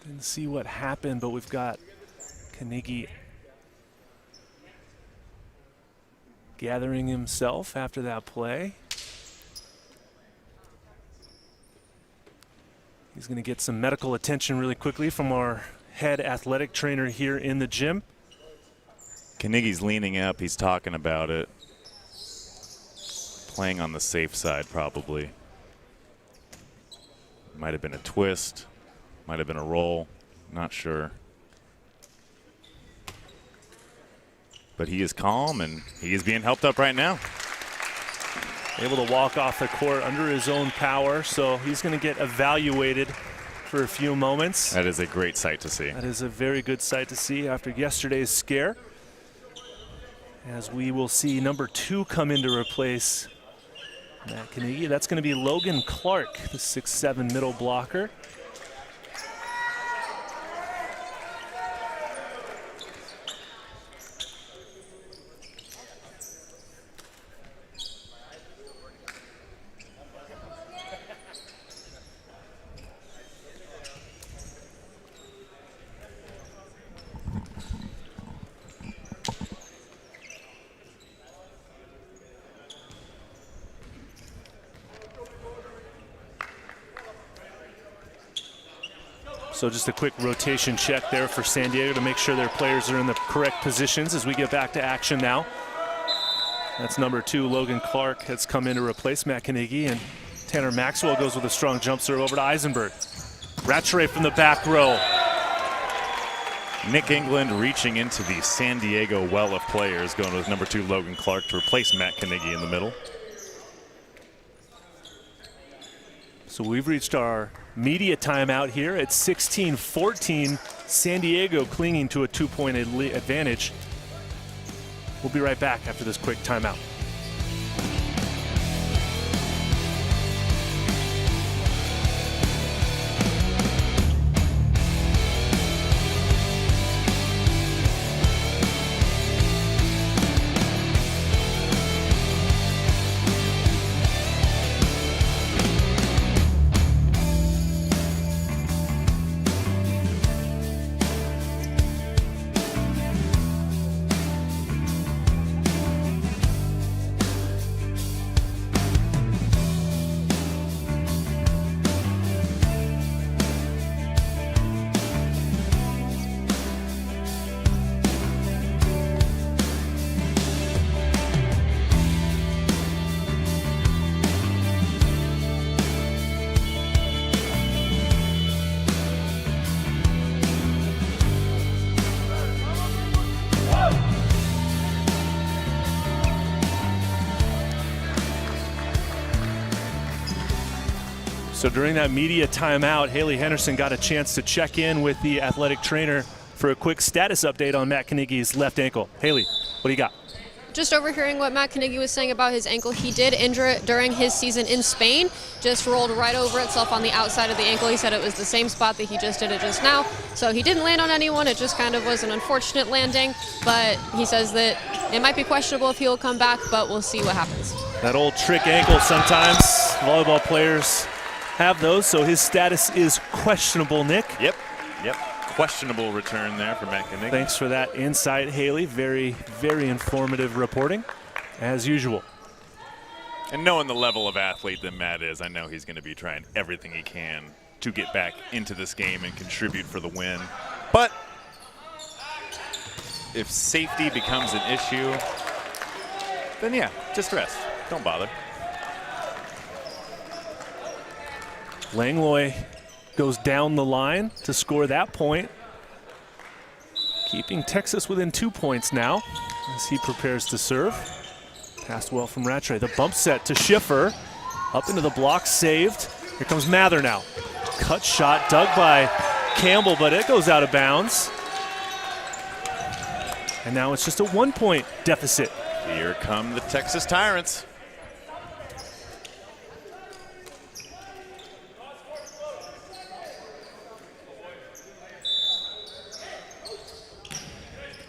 Didn't see what happened, but we've got Carnegie gathering himself after that play. He's going to get some medical attention really quickly from our head athletic trainer here in the gym. Carnegie's leaning up. He's talking about it. Playing on the safe side, probably. Might have been a twist. Might have been a roll. Not sure. But he is calm, and he is being helped up right now. Able to walk off the court under his own power, so he's going to get evaluated for a few moments. That is a great sight to see. That is a very good sight to see after yesterday's scare. As we will see number 2 come in to replace Matt Carnegie. That's going to be Logan Clark, the 6'7" middle blocker. So just a quick rotation check there for San Diego to make sure their players are in the correct positions as we get back to action now. That's number 2, Logan Clark, has come in to replace Matt Carnegie, and Tanner Maxwell goes with a strong jump serve over to Eisenberg. Rattray from the back row. Nick England reaching into the San Diego well of players, going with number 2, Logan Clark, to replace Matt Carnegie in the middle. So we've reached our media timeout here at 16-14. San Diego clinging to a 2-point advantage. We'll be right back after this quick timeout. So during that media timeout, Haley Henderson got a chance to check in with the athletic trainer for a quick status update on Matt Carnegie's left ankle. Haley, what do you got? Just overhearing what Matt Carnegie was saying about his ankle, he did injure it during his season in Spain, just rolled right over itself on the outside of the ankle. He said it was the same spot that he just did it just now. So he didn't land on anyone, it just kind of was an unfortunate landing, but he says that it might be questionable if he'll come back, but we'll see what happens. That old trick ankle sometimes, volleyball players have those, so his status is questionable, Nick. Yep. Questionable return there for Matt Carnegie. Thanks for that insight, Haley. Very, very informative reporting, as usual. And knowing the level of athlete that Matt is, I know he's going to be trying everything he can to get back into this game and contribute for the win. But if safety becomes an issue, then yeah, just rest. Don't bother. Langlois goes down the line to score that point, keeping Texas within 2 points now as he prepares to serve. Passed well from Rattray. The bump set to Schiffer. Up into the block, saved. Here comes Mather now. Cut shot dug by Campbell, but it goes out of bounds. And now it's just a 1-point deficit. Here come the Texas Tyrants.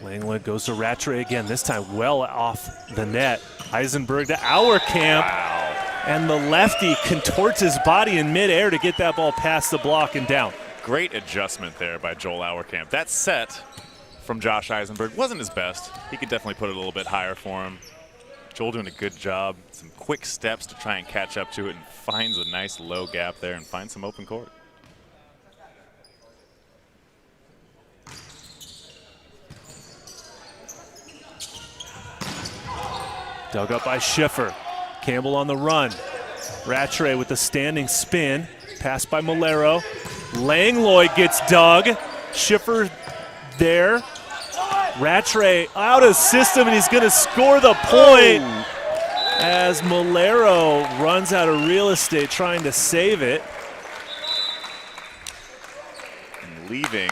Langwood goes to Rattray again, this time well off the net. Eisenberg to Auerkamp. Wow. And the lefty contorts his body in midair to get that ball past the block and down. Great adjustment there by Joel Auerkamp. That set from Josh Eisenberg wasn't his best. He could definitely put it a little bit higher for him. Joel doing a good job. Some quick steps to try and catch up to it, and finds a nice low gap there and finds some open court. Dug up by Schiffer. Campbell on the run. Rattray with the standing spin. Pass by Malero. Langlois gets dug. Schiffer there. Rattray out of system, and he's going to score the point as Malero runs out of real estate trying to save it. And leaving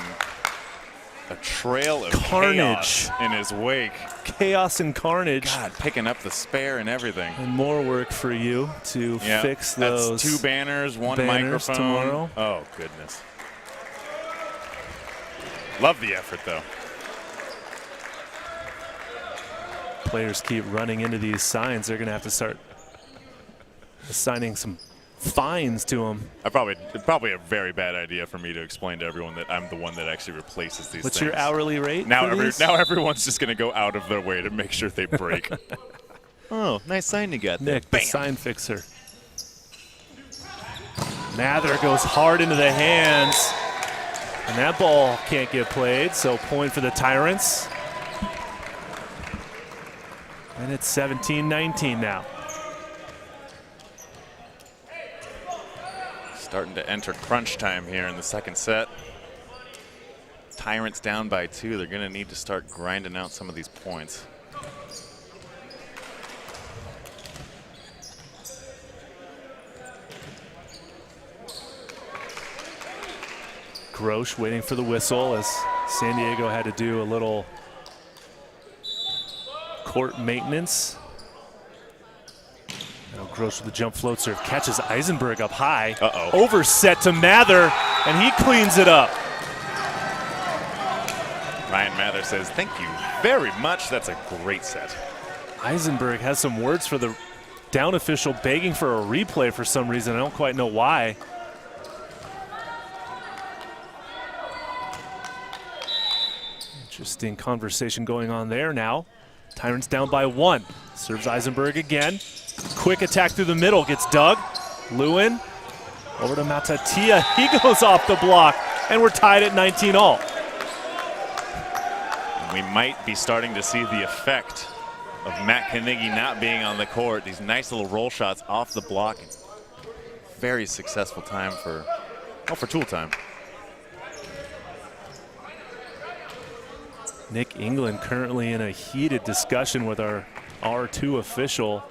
a trail of Carnage chaos in his wake. Chaos and carnage. God, picking up the spare and everything. And more work for you to fix those. That's 2 banners, 1 banners microphone. Tomorrow. Oh, goodness. Love the effort, though. Players keep running into these signs. They're going to have to start assigning some fines to them. Probably a very bad idea for me to explain to everyone that I'm the one that actually replaces these What's things. your hourly rate? Now, for these? now everyone's just going to go out of their way to make sure they break. Oh, nice sign you got there. Nick, the sign fixer. Mather goes hard into the hands, and that ball can't get played, so point for the Tyrants. And it's 17-19 now. Starting to enter crunch time here in the second set. Tyrants down by 2. They're going to need to start grinding out some of these points. Grosh waiting for the whistle as San Diego had to do a little court maintenance. Now Grosh with the jump float serve, catches Eisenberg up high. Overset to Mather, and he cleans it up. Ryan Mather says, thank you very much. That's a great set. Eisenberg has some words for the down official, begging for a replay for some reason. I don't quite know why. Interesting conversation going on there now. Tyrants down by 1. Serves Eisenberg again. Quick attack through the middle. Gets dug. Lewin over to Matatia. He goes off the block, and we're tied at 19 all. We might be starting to see the effect of Matt Carnegie not being on the court. These nice little roll shots off the block. Very successful time for Tool time. Nick England currently in a heated discussion with our R2 official.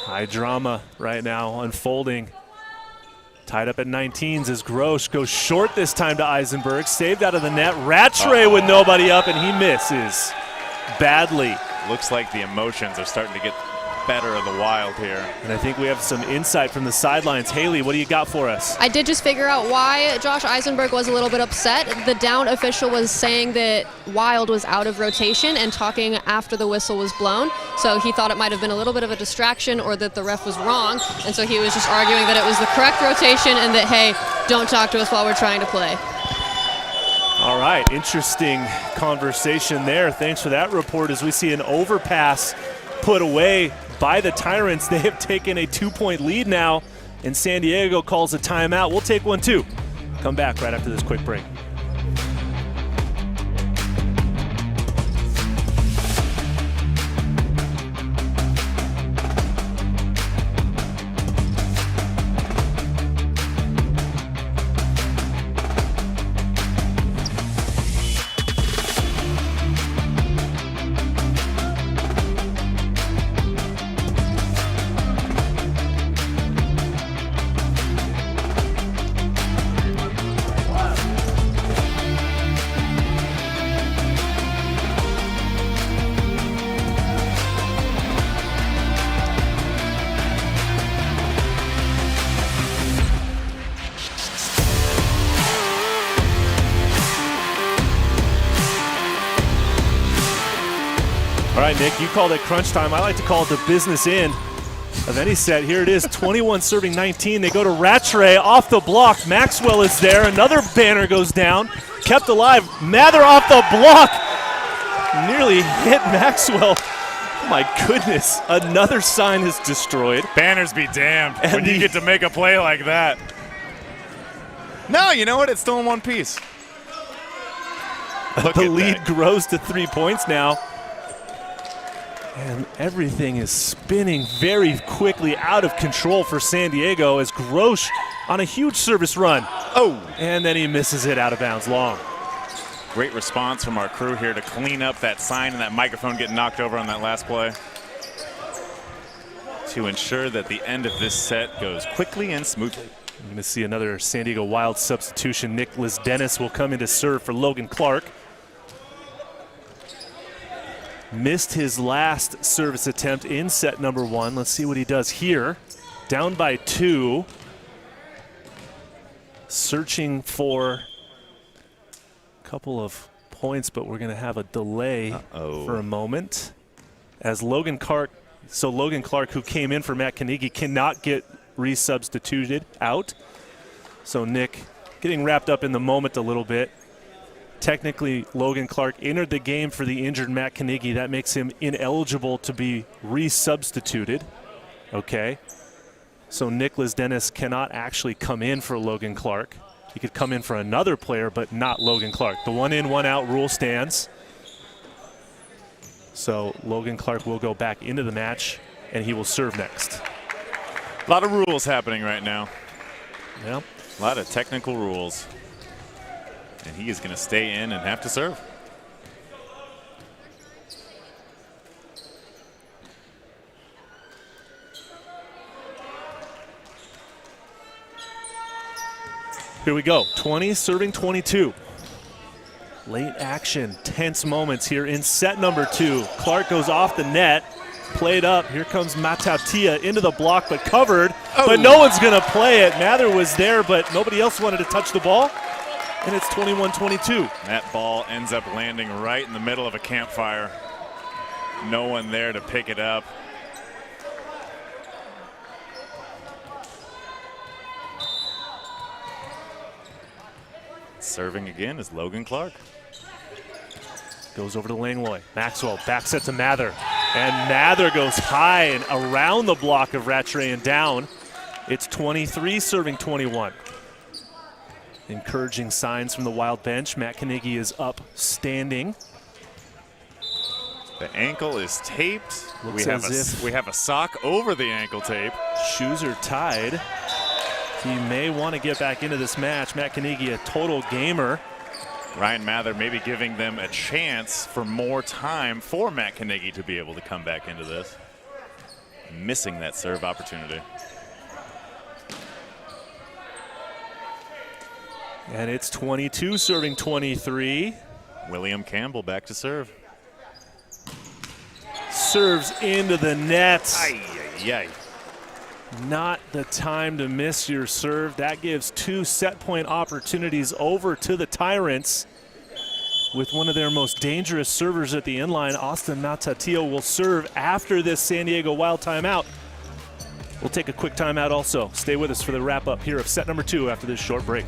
High drama right now unfolding. Tied up at 19s as Grosh goes short this time to Eisenberg. Saved out of the net. Rattray with nobody up, and he misses badly. Looks like the emotions are starting to get better of the Wild here. And I think we have some insight from the sidelines. Haley, what do you got for us? I did just figure out why Josh Eisenberg was a little bit upset. The down official was saying that Wild was out of rotation and talking after the whistle was blown. So he thought it might have been a little bit of a distraction or that the ref was wrong. And so he was just arguing that it was the correct rotation and that, hey, don't talk to us while we're trying to play. All right, interesting conversation there. Thanks for that report as we see an overpass put away by the Tyrants. They have taken a 2-point lead now, and San Diego calls a timeout. We'll take one too. Come back right after this quick break. right, Nick, you called it crunch time. I like to call it the business end of any set. Here it is, 21 serving 19. They go to Rattray off the block. Maxwell is there. Another banner goes down. Kept alive. Mather off the block. Nearly hit Maxwell. Oh my goodness. Another sign is destroyed. Banners be damned when you get to make a play like that. No, you know what? It's still in one piece. The lead grows to 3 points now. And everything is spinning very quickly, out of control for San Diego as Grosh on a huge service run. Oh! And then he misses it out of bounds long. Great response from our crew here to clean up that sign and that microphone getting knocked over on that last play, to ensure that the end of this set goes quickly and smoothly. We're going to see another San Diego Wild substitution. Nicholas Dennis will come in to serve for Logan Clark. Missed his last service attempt in set number 1. Let's see what he does here. Down by 2. Searching for a couple of points, but we're going to have a delay for a moment. As Logan Clark, who came in for Matt Carnegie, cannot get resubstituted out. So Nick getting wrapped up in the moment a little bit. Technically, Logan Clark entered the game for the injured Matt Carnegie. That makes him ineligible to be resubstituted. Okay. So Nicholas Dennis cannot actually come in for Logan Clark. He could come in for another player, but not Logan Clark. The 1 in, 1 out rule stands. So Logan Clark will go back into the match, and he will serve next. A lot of rules happening right now. Yep. A lot of technical rules. And he is going to stay in and have to serve. Here we go, 20 serving 22. Late action, tense moments here in set number 2. Clark goes off the net, played up. Here comes Matatia into the block, but covered. But no one's going to play it. Mather was there, but nobody else wanted to touch the ball. And it's 21-22. That ball ends up landing right in the middle of a campfire. No one there to pick it up. Serving again is Logan Clark. Goes over to Langlois. Maxwell backs it to Mather. And Mather goes high and around the block of Rattray and down. It's 23 serving 21. Encouraging signs from the Wild bench. Matt Carnegie is up standing. The ankle is taped. Looks we have a sock over the ankle tape. Shoes are tied. He may want to get back into this match. Matt Carnegie, a total gamer. Ryan Mather maybe giving them a chance for more time for Matt Carnegie to be able to come back into this. Missing that serve opportunity. And it's 22 serving 23. William Campbell back to serve. Serves into the net. Ay, ay, ay. Not the time to miss your serve. That gives 2 set point opportunities over to the Tyrants. With one of their most dangerous servers at the inline, Austin Matatia will serve after this San Diego Wild timeout. We'll take a quick timeout also. Stay with us for the wrap up here of set number 2 after this short break.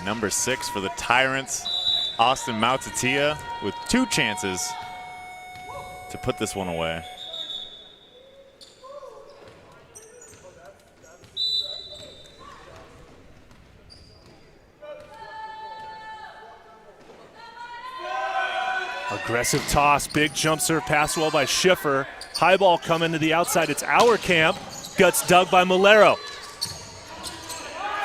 Number 6 for the Tyrants, Austin Matatia, with 2 chances to put this one away. Aggressive toss, big jump serve pass well by Schiffer. High ball coming to the outside, it's our camp. Guts dug by Malero.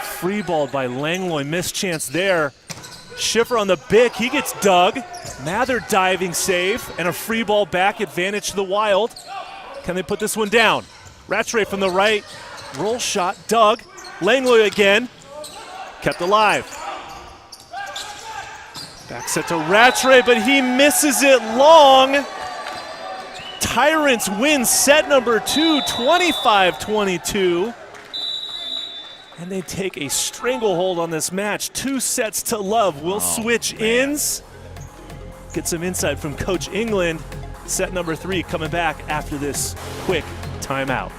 Free ball by Langlois, missed chance there. Schiffer on the bick, he gets dug. Mather diving save, and a free ball back, advantage to the Wild. Can they put this one down? Rattray from the right, roll shot, dug. Langlois again, kept alive. Back set to Rattray, but he misses it long. Tyrants win set number 2, 25-22. And they take a stranglehold on this match. 2 sets to love. We'll switch ins. Get some insight from Coach England. Set number 3 coming back after this quick timeout.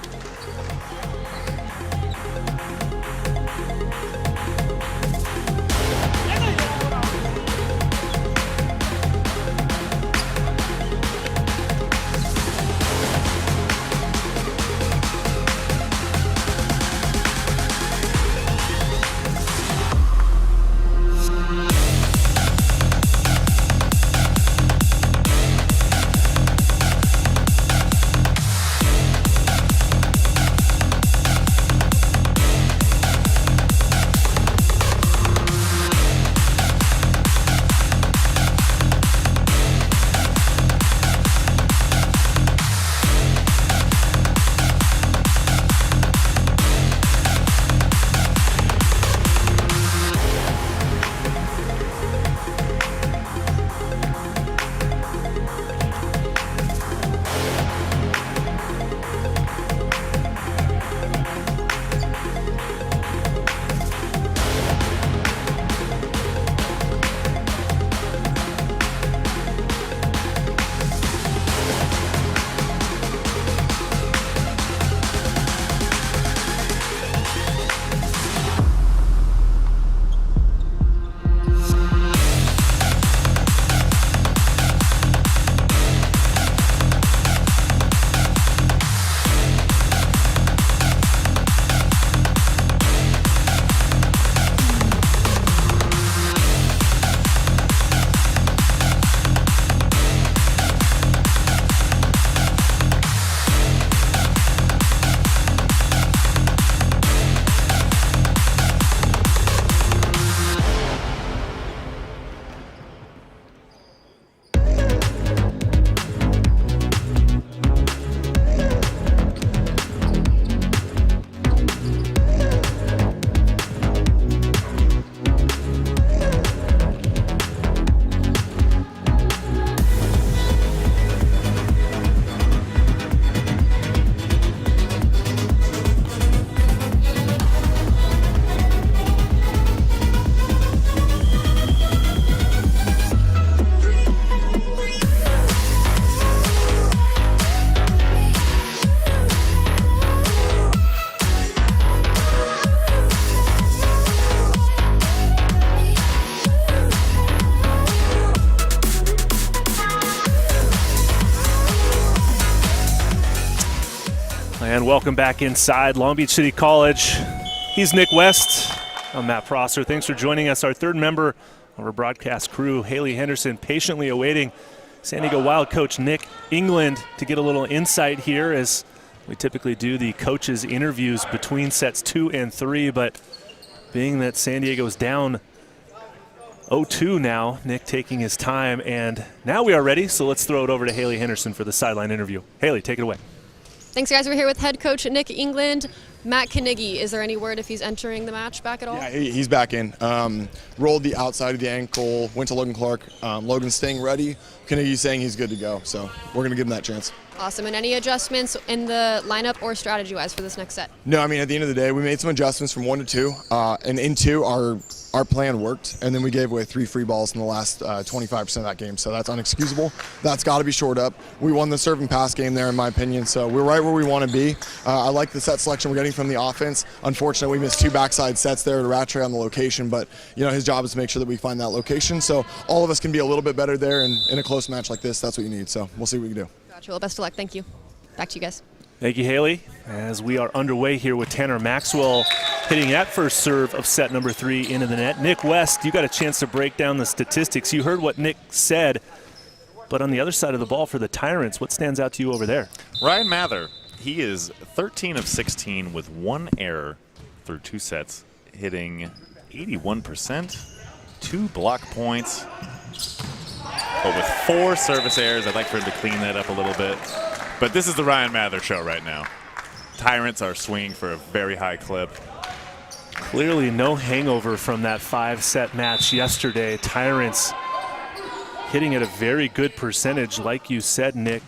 And welcome back inside Long Beach City College. He's Nick West. I'm Matt Prosser. Thanks for joining us. Our third member of our broadcast crew, Haley Henderson, patiently awaiting San Diego Wild coach Nick England to get a little insight here, as we typically do the coaches' interviews between sets 2 and 3. But being that San Diego's down 0-2 now, Nick taking his time, and now we are ready. So let's throw it over to Haley Henderson for the sideline interview. Haley, take it away. Thanks, guys. We're here with head coach Nick England. Matt Knigge, is there any word if he's entering the match back at all? Yeah, he's back in. Rolled the outside of the ankle, went to Logan Clark. Logan's staying ready. Knigge's saying he's good to go, so we're going to give him that chance. Awesome. And any adjustments in the lineup or strategy-wise for this next set? No, I mean, at the end of the day, we made some adjustments from 1 to 2. And in 2, our plan worked, and then we gave away 3 free balls in the last 25% of that game, so that's unexcusable. That's got to be shored up. We won the serve and pass game there, in my opinion, so we're right where we want to be. I like the set selection we're getting from the offense. Unfortunately, we missed 2 backside sets there to Rattray on the location, but his job is to make sure that we find that location, so all of us can be a little bit better there, and in a close match like this, that's what you need, so we'll see what we can do. Gotcha. Well, best of luck. Thank you. Back to you guys. Thank you, Haley. As we are underway here with Tanner Maxwell hitting that first serve of set number 3 into the net. Nick West, you got a chance to break down the statistics. You heard what Nick said. But on the other side of the ball for the Tyrants, what stands out to you over there? Ryan Mather, he is 13 of 16 with 1 error through 2 sets, hitting 81%, 2 block points, but with 4 service errors. I'd like for him to clean that up a little bit. But this is the Ryan Mather show right now. Tyrants are swinging for a very high clip. Clearly no hangover from that 5-set match yesterday. Tyrants hitting at a very good percentage, like you said, Nick.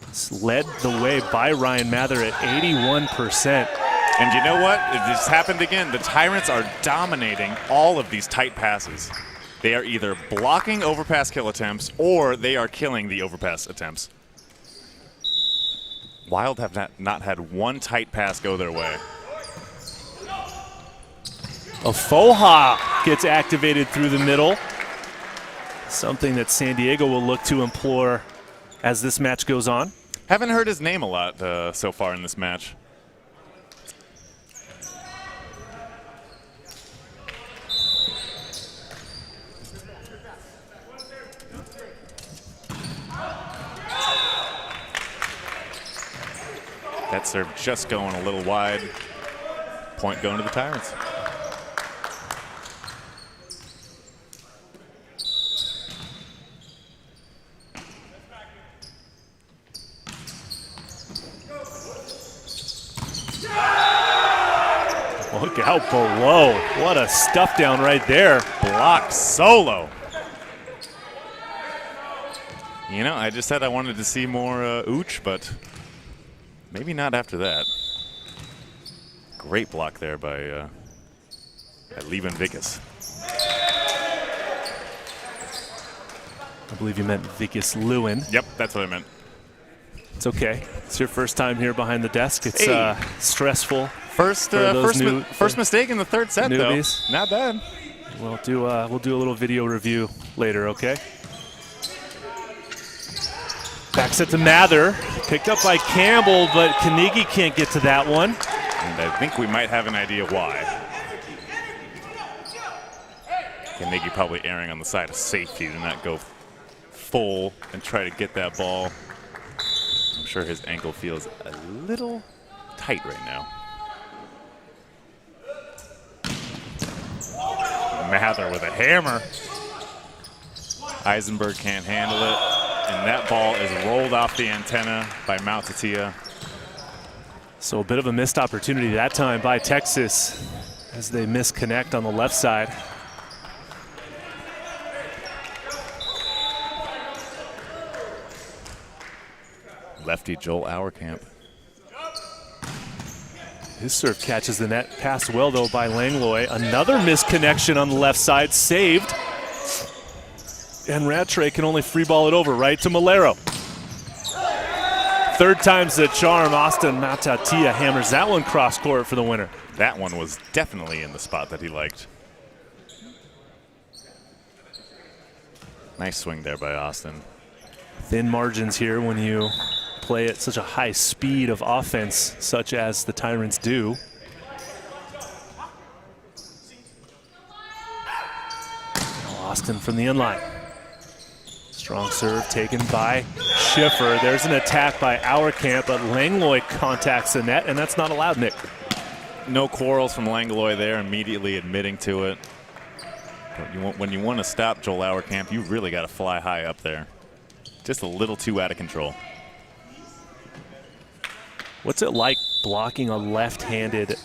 It's led the way by Ryan Mather at 81%. And you know what? It just happened again. The Tyrants are dominating all of these tight passes. They are either blocking overpass kill attempts or they are killing the overpass attempts. Wild have not had one tight pass go their way. Ofoha gets activated through the middle. Something that San Diego will look to implore as this match goes on. Haven't heard his name a lot so far in this match. That serve just going a little wide. Point going to the Tyrants. Look out below. What a stuff down right there. Blocked solo. You know, I just said I wanted to see more Ooch, but maybe not after that. Great block there by Leven Vickers. I believe you meant Vickers Lewin. Yep, that's what I meant. It's okay. It's your first time here behind the desk. It's stressful. First mistake in the third set, newbies. Though. Not bad. We'll do a little video review later, okay? Back set to Mather. Picked up by Campbell, but Carnegie can't get to that one. And I think we might have an idea why. Carnegie probably erring on the side of safety to not go full and try to get that ball. I'm sure his ankle feels a little tight right now. Mather with a hammer. Eisenberg can't handle it. And that ball is rolled off the antenna by Mautatia. So a bit of a missed opportunity that time by Texas as they misconnect on the left side. Lefty Joel Auerkamp. His serve catches the net. Passed well, though, by Langlois. Another misconnection on the left side. Saved. And Rattray can only free ball it over right to Malero. Third time's the charm. Austin Mautatia hammers that one cross court for the winner. That one was definitely in the spot that he liked. Nice swing there by Austin. Thin margins here when you play at such a high speed of offense, such as the Tyrants do. Austin from the inline. Strong serve taken by Schiffer. There's an attack by Auerkamp, but Langlois contacts the net, and that's not allowed, Nick. No quarrels from Langlois there, immediately admitting to it. But when you want to stop Joel Auerkamp, you really got to fly high up there. Just a little too out of control. What's it like blocking a left-handed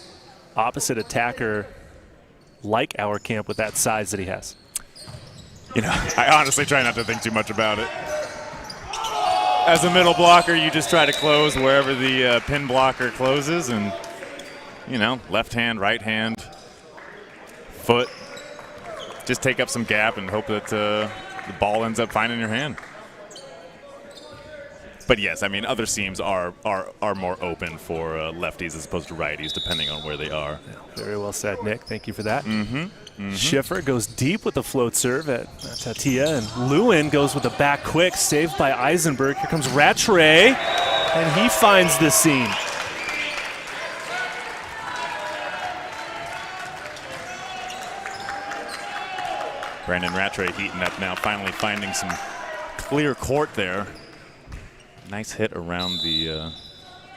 opposite attacker like Auerkamp with that size that he has? You know, I honestly try not to think too much about it. As a middle blocker, you just try to close wherever the pin blocker closes, and, you know, left hand, right hand, foot. Just take up some gap and hope that the ball ends up finding your hand. But yes, I mean, other seams are more open for lefties as opposed to righties, depending on where they are. Yeah, very well said, Nick. Thank you for that. Schiffer goes deep with the float serve at Tatia, and Lewin goes with the back quick, saved by Eisenberg. Here comes Rattray, and he finds the seam. Brandon Rattray heating up now, finally finding some clear court there. Nice hit around the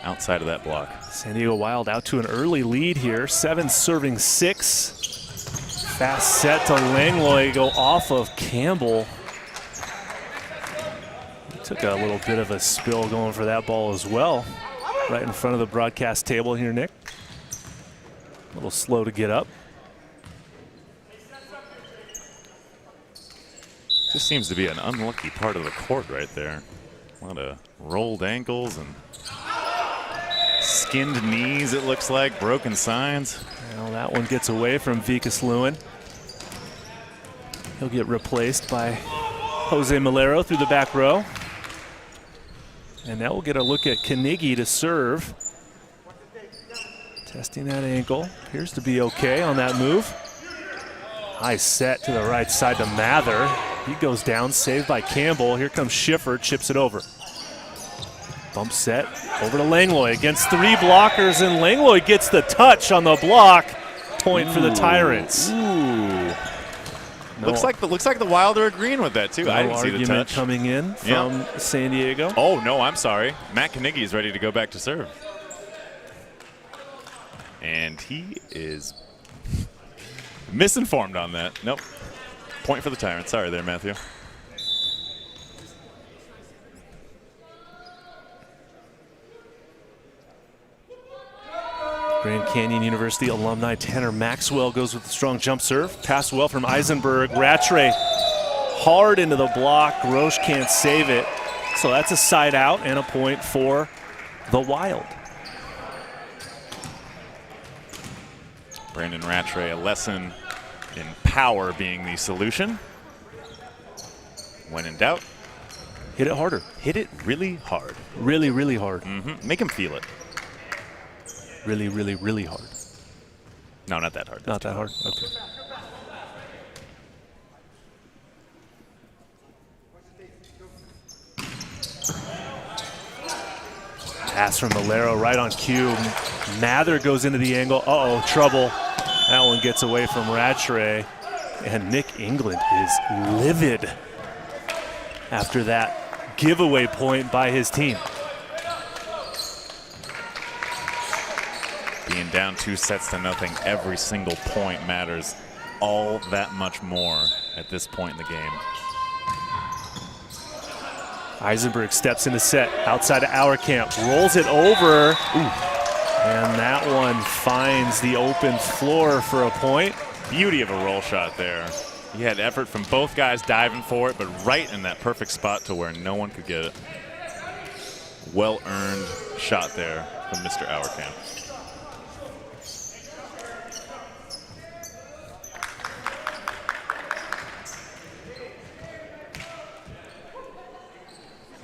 outside of that block. San Diego Wild out to an early lead here. 7 serving 6. Fast set to Langlois, go off of Campbell. He took a little bit of a spill going for that ball as well. Right in front of the broadcast table here, Nick. A little slow to get up. Just seems to be an unlucky part of the court right there. A lot of rolled ankles and skinned knees, it looks like, broken signs. Well, that one gets away from Vikas Lewin. He'll get replaced by Jose Malero through the back row. And now we'll get a look at Carnegie to serve. Testing that ankle. Appears to be okay on that move. High set to the right side to Mather. He goes down, saved by Campbell. Here comes Schiffer, chips it over. Bump set over to Langlois against 3 blockers, and Langlois gets the touch on the block. Point for the Tyrants. Ooh. No. Looks like the Wild are agreeing with that too. No I didn't see the argument touch coming in from San Diego. Oh no, I'm sorry. Matt Carnegie is ready to go back to serve, and he is misinformed on that. Nope. Point for the Tyrants. Sorry there, Matthew. Grand Canyon University alumni Tanner Maxwell goes with a strong jump serve. Pass well from Eisenberg. Rattray hard into the block. Roche can't save it. So that's a side out and a point for the Wild. Brandon Rattray, a lesson in power being the solution. When in doubt, hit it harder. Hit it really hard. Really, really hard. Mm-hmm. Make him feel it. Really, really, really hard. No, not that hard. Not that hard? Okay. Pass from Malero right on cue. Mather goes into the angle. Uh-oh, trouble. That one gets away from Rattray. And Nick England is livid after that giveaway point by his team. Being down 2 sets to nothing, every single point matters all that much more at this point in the game. Eisenberg steps into set outside of our camp, rolls it over. Ooh. And that one finds the open floor for a point. Beauty of a roll shot there. He had effort from both guys diving for it, but right in that perfect spot to where no one could get it. Well-earned shot there from Mr. Auerkamp.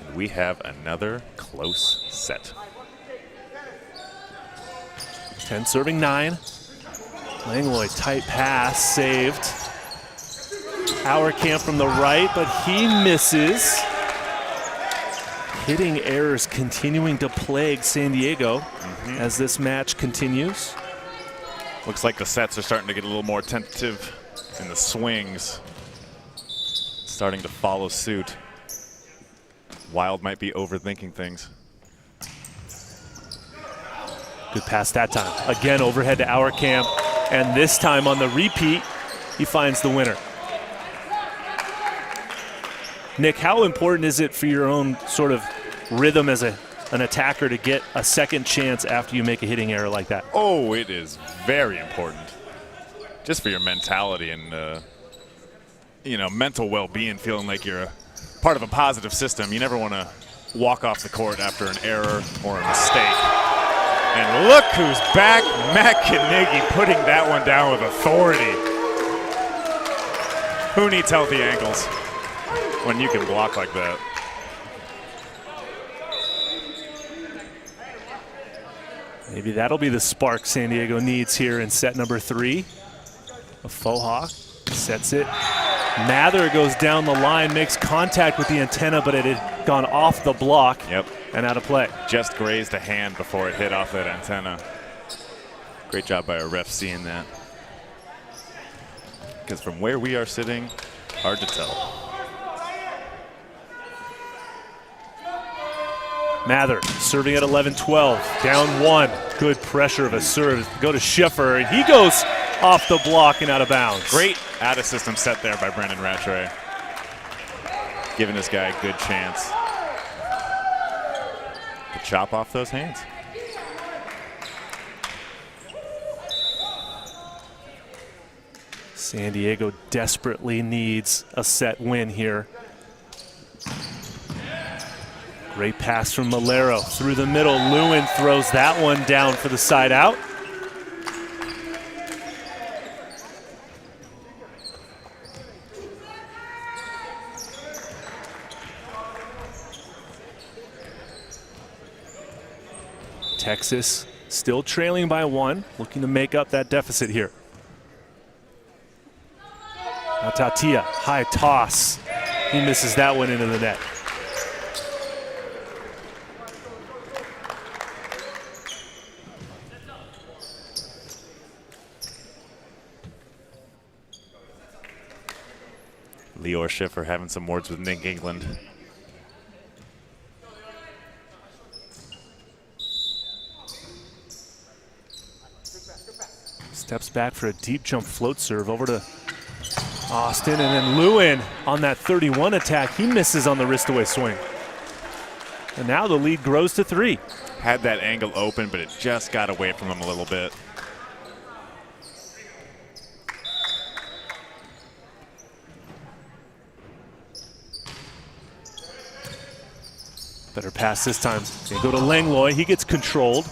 And we have another close set. 10 serving 9. Langlois, tight pass, saved. Auerkamp from the right, but he misses. Hitting errors continuing to plague San Diego as this match continues. Looks like the sets are starting to get a little more tentative, and the swings starting to follow suit. Wild might be overthinking things. Good pass that time. Again, overhead to Auerkamp, and this time on the repeat, he finds the winner. Nick, how important is it for your own sort of rhythm as an attacker to get a second chance after you make a hitting error like that? Oh, it is very important. Just for your mentality and mental well-being, feeling like you're a part of a positive system. You never want to walk off the court after an error or a mistake. And look who's back, Matt Carnegie, putting that one down with authority. Who needs healthy ankles when you can block like that? Maybe that'll be the spark San Diego needs here in set number 3. A faux hawk sets it. Mather goes down the line, makes contact with the antenna, but it had gone off the block. Yep. And out of play. Just grazed a hand before it hit off that antenna. Great job by our ref seeing that. Because from where we are sitting, hard to tell. Mather serving at 11-12, down 1. Good pressure of a serve. Go to Schiffer, and he goes off the block and out of bounds. Great out-of-system set there by Brendan Rattray. Giving this guy a good chance to chop off those hands. San Diego desperately needs a set win here. Great pass from Malero through the middle. Lewin throws that one down for the side out. Texas still trailing by 1, looking to make up that deficit here. Now Tatia, high toss. He misses that one into the net. Lior Schiffer having some words with Nick England. Steps back for a deep jump float serve over to Austin, and then Lewin on that 31 attack. He misses on the wrist-away swing. And now the lead grows to 3. Had that angle open, but it just got away from him a little bit. Better pass this time. They go to Langlois. He gets controlled.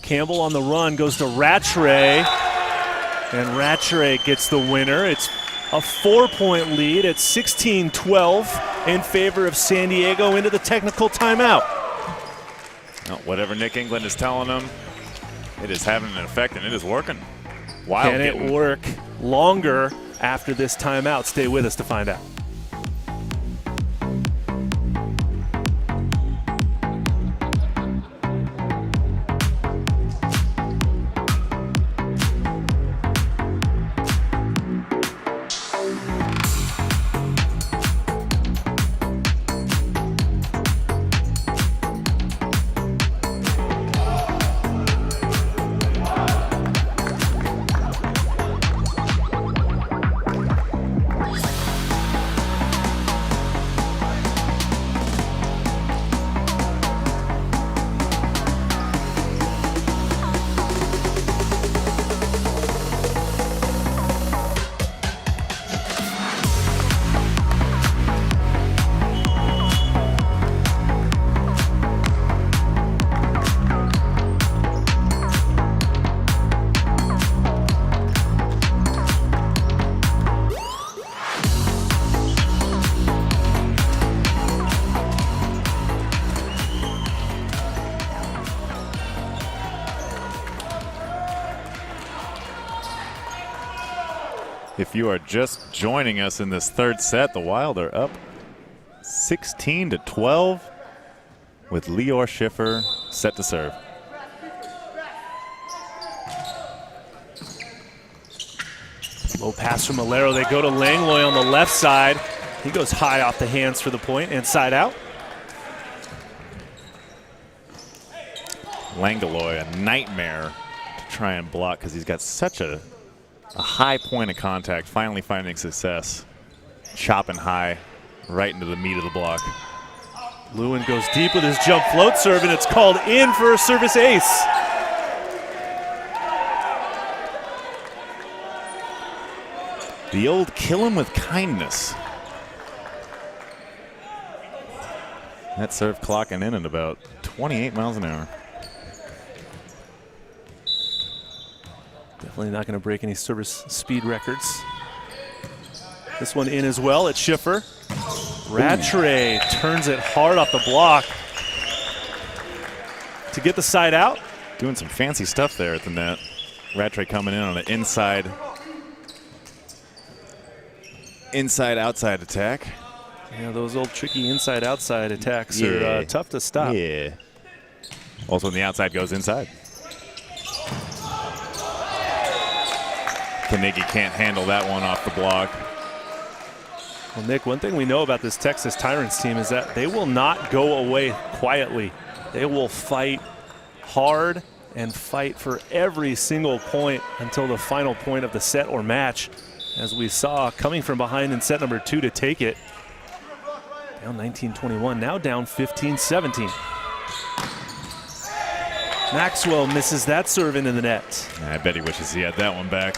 Campbell on the run goes to Rattray. And Rattray gets the winner. It's a 4-point lead at 16-12 in favor of San Diego into the technical timeout. Well, whatever Nick England is telling them, it is having an effect, and it is working. Wild. Can it work longer after this timeout? Stay with us to find out. If you are just joining us in this third set, the Wild are up 16-12 with Lior Schiffer set to serve. Low pass from Malero. They go to Langlois on the left side. He goes high off the hands for the point and side out. Langlois, a nightmare to try and block because he's got such a high point of contact, finally finding success. Chopping high right into the meat of the block. Lewin goes deep with his jump float serve, and it's called in for a service ace. The old kill him with kindness. That serve clocking in at about 28 miles an hour. Definitely not going to break any service speed records. This one in as well at Schiffer. Rattray turns it hard off the block to get the side out. Doing some fancy stuff there at the net. Rattray coming in on an inside-outside attack. Yeah, those old tricky inside-outside attacks are tough to stop. Yeah. Also, when the outside goes inside. Carnegie can't handle that one off the block. Well, Nick, one thing we know about this Texas Tyrants team is that they will not go away quietly. They will fight hard and fight for every single point until the final point of the set or match, as we saw coming from behind in set number 2 to take it. Down 19-21, now down 15-17. Maxwell misses that serve into the net. I bet he wishes he had that one back.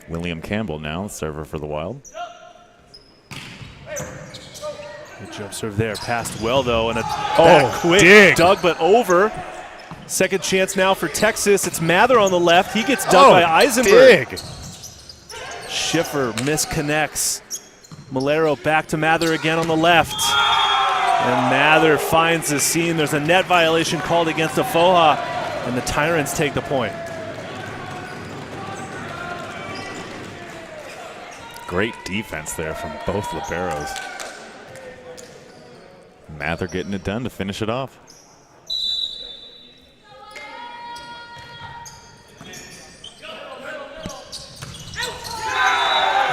William Campbell now, server for the Wild. Good jump serve there. Passed well, though, and a quick dig. dug, but over. Second chance now for Texas. It's Mather on the left. He gets dug by Eisenberg. Dig. Schiffer misconnects. Malero back to Mather again on the left. And Mather finds the seam. There's a net violation called against Ofoha, and the Tyrants take the point. Great defense there from both liberos. Mather getting it done to finish it off.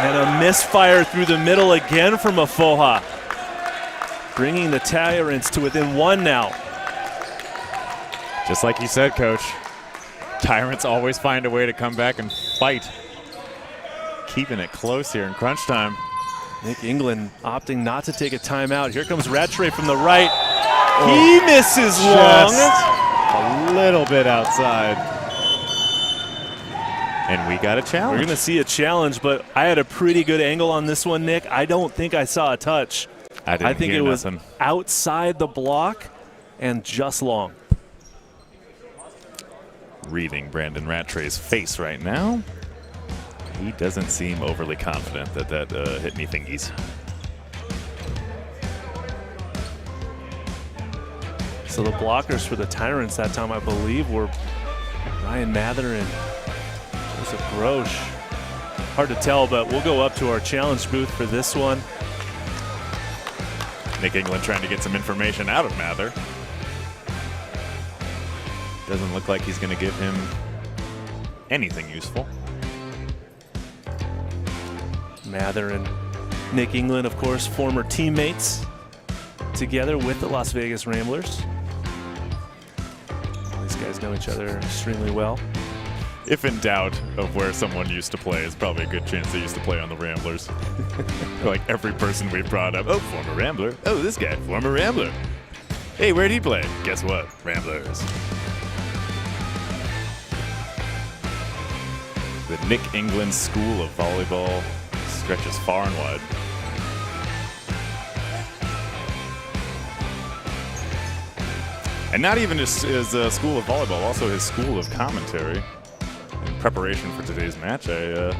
And a misfire through the middle again from Ofoha, bringing the Tyrants to within 1 now. Just like you said, Coach, Tyrants always find a way to come back and fight. Keeping it close here in crunch time. Nick England opting not to take a timeout. Here comes Rattray from the right. He misses long. A little bit outside. And we got a challenge. We're going to see a challenge, but I had a pretty good angle on this one, Nick. I don't think I saw a touch. I think it was nothing. outside the block and just long. Reading Brandon Rattray's face right now. He doesn't seem overly confident that that hit any thingies. So the blockers for the Tyrants that time, I believe, were Ryan Mather and Joseph Grosh. Hard to tell, but we'll go up to our challenge booth for this one. Nick England trying to get some information out of Mather. Doesn't look like he's going to give him anything useful. Mather and Nick England, of course, former teammates together with the Las Vegas Ramblers. These guys know each other extremely well. If in doubt of where someone used to play, it's probably a good chance they used to play on the Ramblers. Like every person we brought up, oh, former Rambler. Oh, this guy, former Rambler. Hey, where'd he play? Guess what? Ramblers. The Nick England School of Volleyball stretches far and wide. And not even his school of volleyball, also his school of commentary. In preparation for today's match, I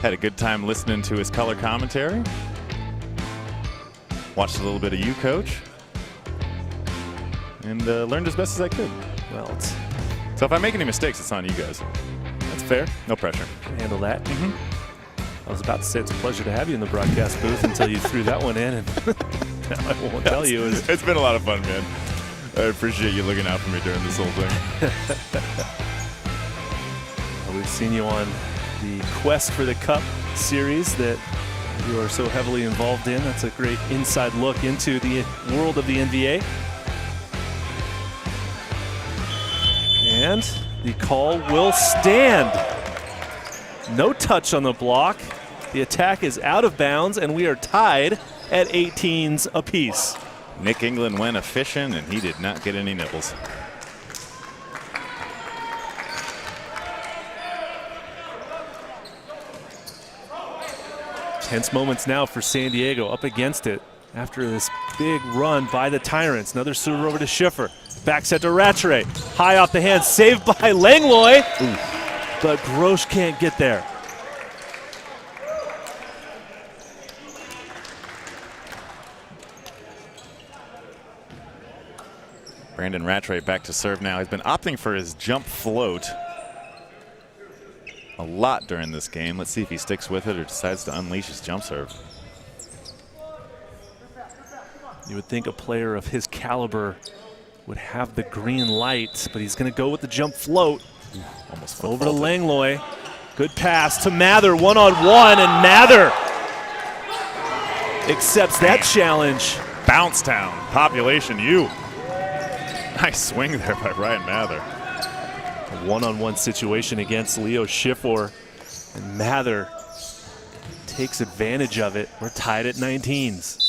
had a good time listening to his color commentary. Watched a little bit of you, Coach. And learned as best as I could. Well, so if I make any mistakes, it's on you guys. That's fair. No pressure. Handle that. I was about to say it's a pleasure to have you in the broadcast booth until you threw that one in, and now I won't tell you. It's been a lot of fun, man. I appreciate you looking out for me during this whole thing. Well, we've seen you on the Quest for the Cup series that you are so heavily involved in. That's a great inside look into the world of the NVA. And the call will stand. No touch on the block. The attack is out of bounds, and we are tied at 18s apiece. Nick England went efficient, and he did not get any nibbles. Tense moments now for San Diego, up against it after this big run by the Tyrants. Another serve over to Schiffer. Back set to Rattray. High off the hand, saved by Langlois. But Grosh can't get there. Brandon Rattray back to serve now. He's been opting for his jump float a lot during this game. Let's see if he sticks with it or decides to unleash his jump serve. You would think a player of his caliber would have the green light, but he's going to go with the jump float. Almost over to Langlois. Good pass to Mather, one-on-one, and Mather accepts that challenge. Bounce Town, Population U. Nice swing there by Ryan Mather. A one-on-one situation against Leo Schiffer, and Mather takes advantage of it. We're tied at 19s.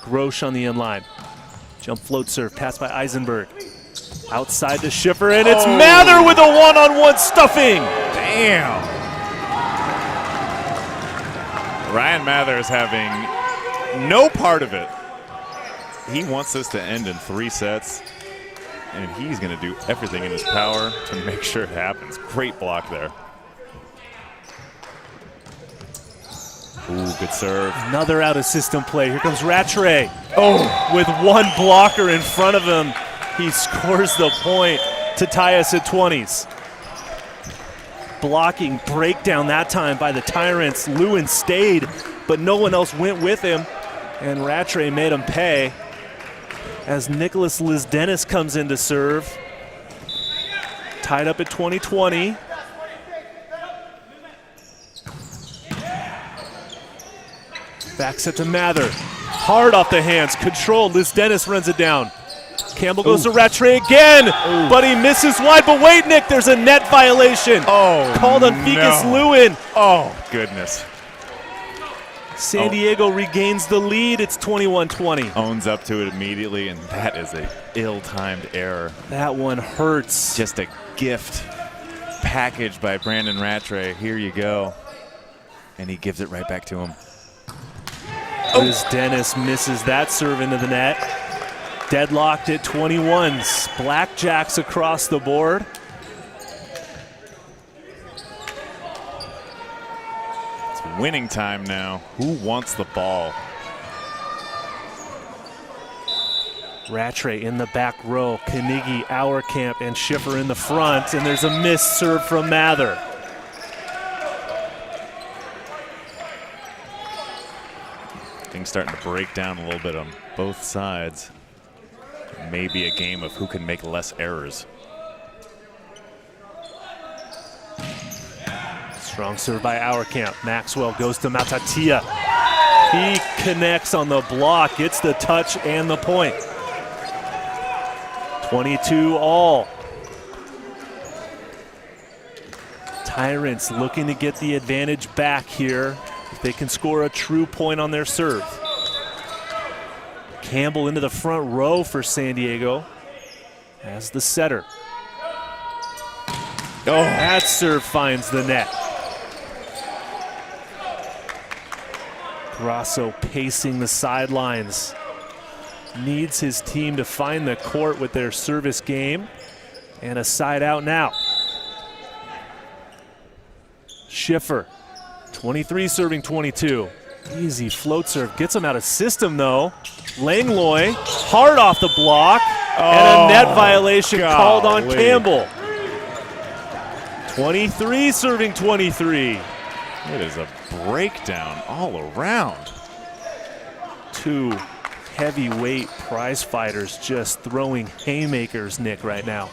Grosh on the end line. Jump float serve, pass by Eisenberg. Outside to Schiffer, and it's Mather with a one-on-one stuffing. Damn. Ryan Mather is having no part of it. He wants this to end in 3 sets, and he's going to do everything in his power to make sure it happens. Great block there. Ooh, good serve. Another out-of-system play. Here comes Rattray. Oh, with one blocker in front of him, he scores the point to tie us at 20s. Blocking breakdown that time by the Tyrants. Lewin stayed, but no one else went with him, and Rattray made him pay as Nicholas Lizdenis comes in to serve. Tied up at 20-20. Back set to Mather. Hard off the hands, controlled. Lizdenis runs it down. Campbell goes to Rattray again, but he misses wide. But wait, Nick, there's a net violation. Called on Vikas Lewin. Oh, goodness. San Diego regains the lead. It's 21-20. Owns up to it immediately, and that is a ill-timed error. That one hurts. Just a gift packaged by Brandon Rattray. Here you go. And he gives it right back to him. Dennis misses that serve into the net. Deadlocked at 21s. Blackjacks across the board. It's winning time now. Who wants the ball? Rattray in the back row. Knigge, Auerkamp, and Schiffer in the front. And there's a missed serve from Mather. Things starting to break down a little bit on both sides. Maybe a game of who can make less errors. Strong serve by Auerkamp. Maxwell goes to Matatia. He connects on the block, gets the touch and the point. 22 all. Tyrants looking to get the advantage back here if they can score a true point on their serve. Campbell into the front row for San Diego as the setter. Oh, that serve finds the net. Grasso pacing the sidelines. Needs his team to find the court with their service game. And a side out now. Schiffer, 23 serving 22. Easy float serve, gets him out of system though. Langlois, hard off the block, and a net violation called on Campbell. 23 serving 23. It is a breakdown all around. Two heavyweight prize fighters just throwing haymakers, Nick, right now.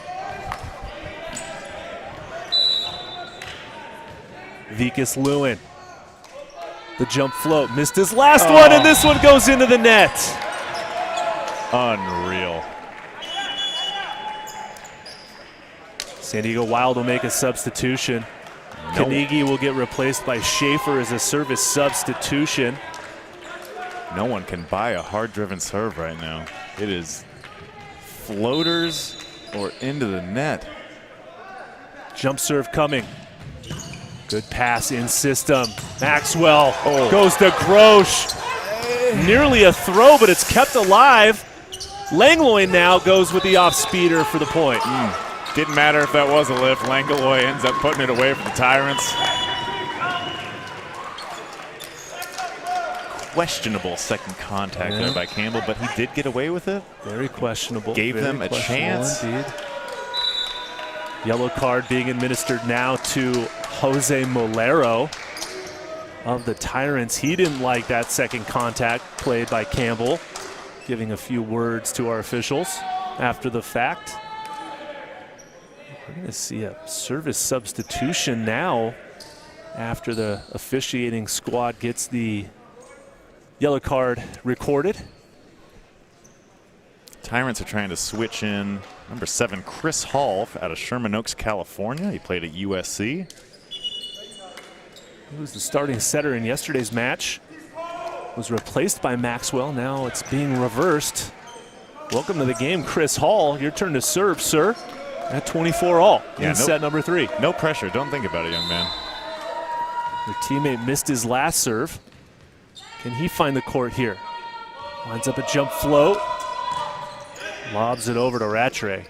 Vikas Lewin. The jump float, missed his last one, and this one goes into the net. Unreal. San Diego Wild will make a substitution. Knigge will get replaced by Schaefer as a service substitution. No one can buy a hard-driven serve right now. It is floaters or into the net. Jump serve coming. Good pass in system. Maxwell goes to Grosh. Nearly a throw, but it's kept alive. Langlois now goes with the off-speeder for the point. Didn't matter if that was a lift. Langlois ends up putting it away for the Tyrants. Questionable second contact there by Campbell, but he did get away with it. Very questionable. Gave them a chance. Indeed. Yellow card being administered now to Jose Molero of the Tyrants. He didn't like that second contact played by Campbell, giving a few words to our officials after the fact. We're going to see a service substitution now after the officiating squad gets the yellow card recorded. Tyrants are trying to switch in number 7, Chris Hall out of Sherman Oaks, California. He played at USC. He was the starting setter in yesterday's match. Was replaced by Maxwell. Now it's being reversed. Welcome to the game, Chris Hall. Your turn to serve, sir. At 24 all in set number 3. No pressure. Don't think about it, young man. Your teammate missed his last serve. Can he find the court here? Lines up a jump float. Lobs it over to Rattray.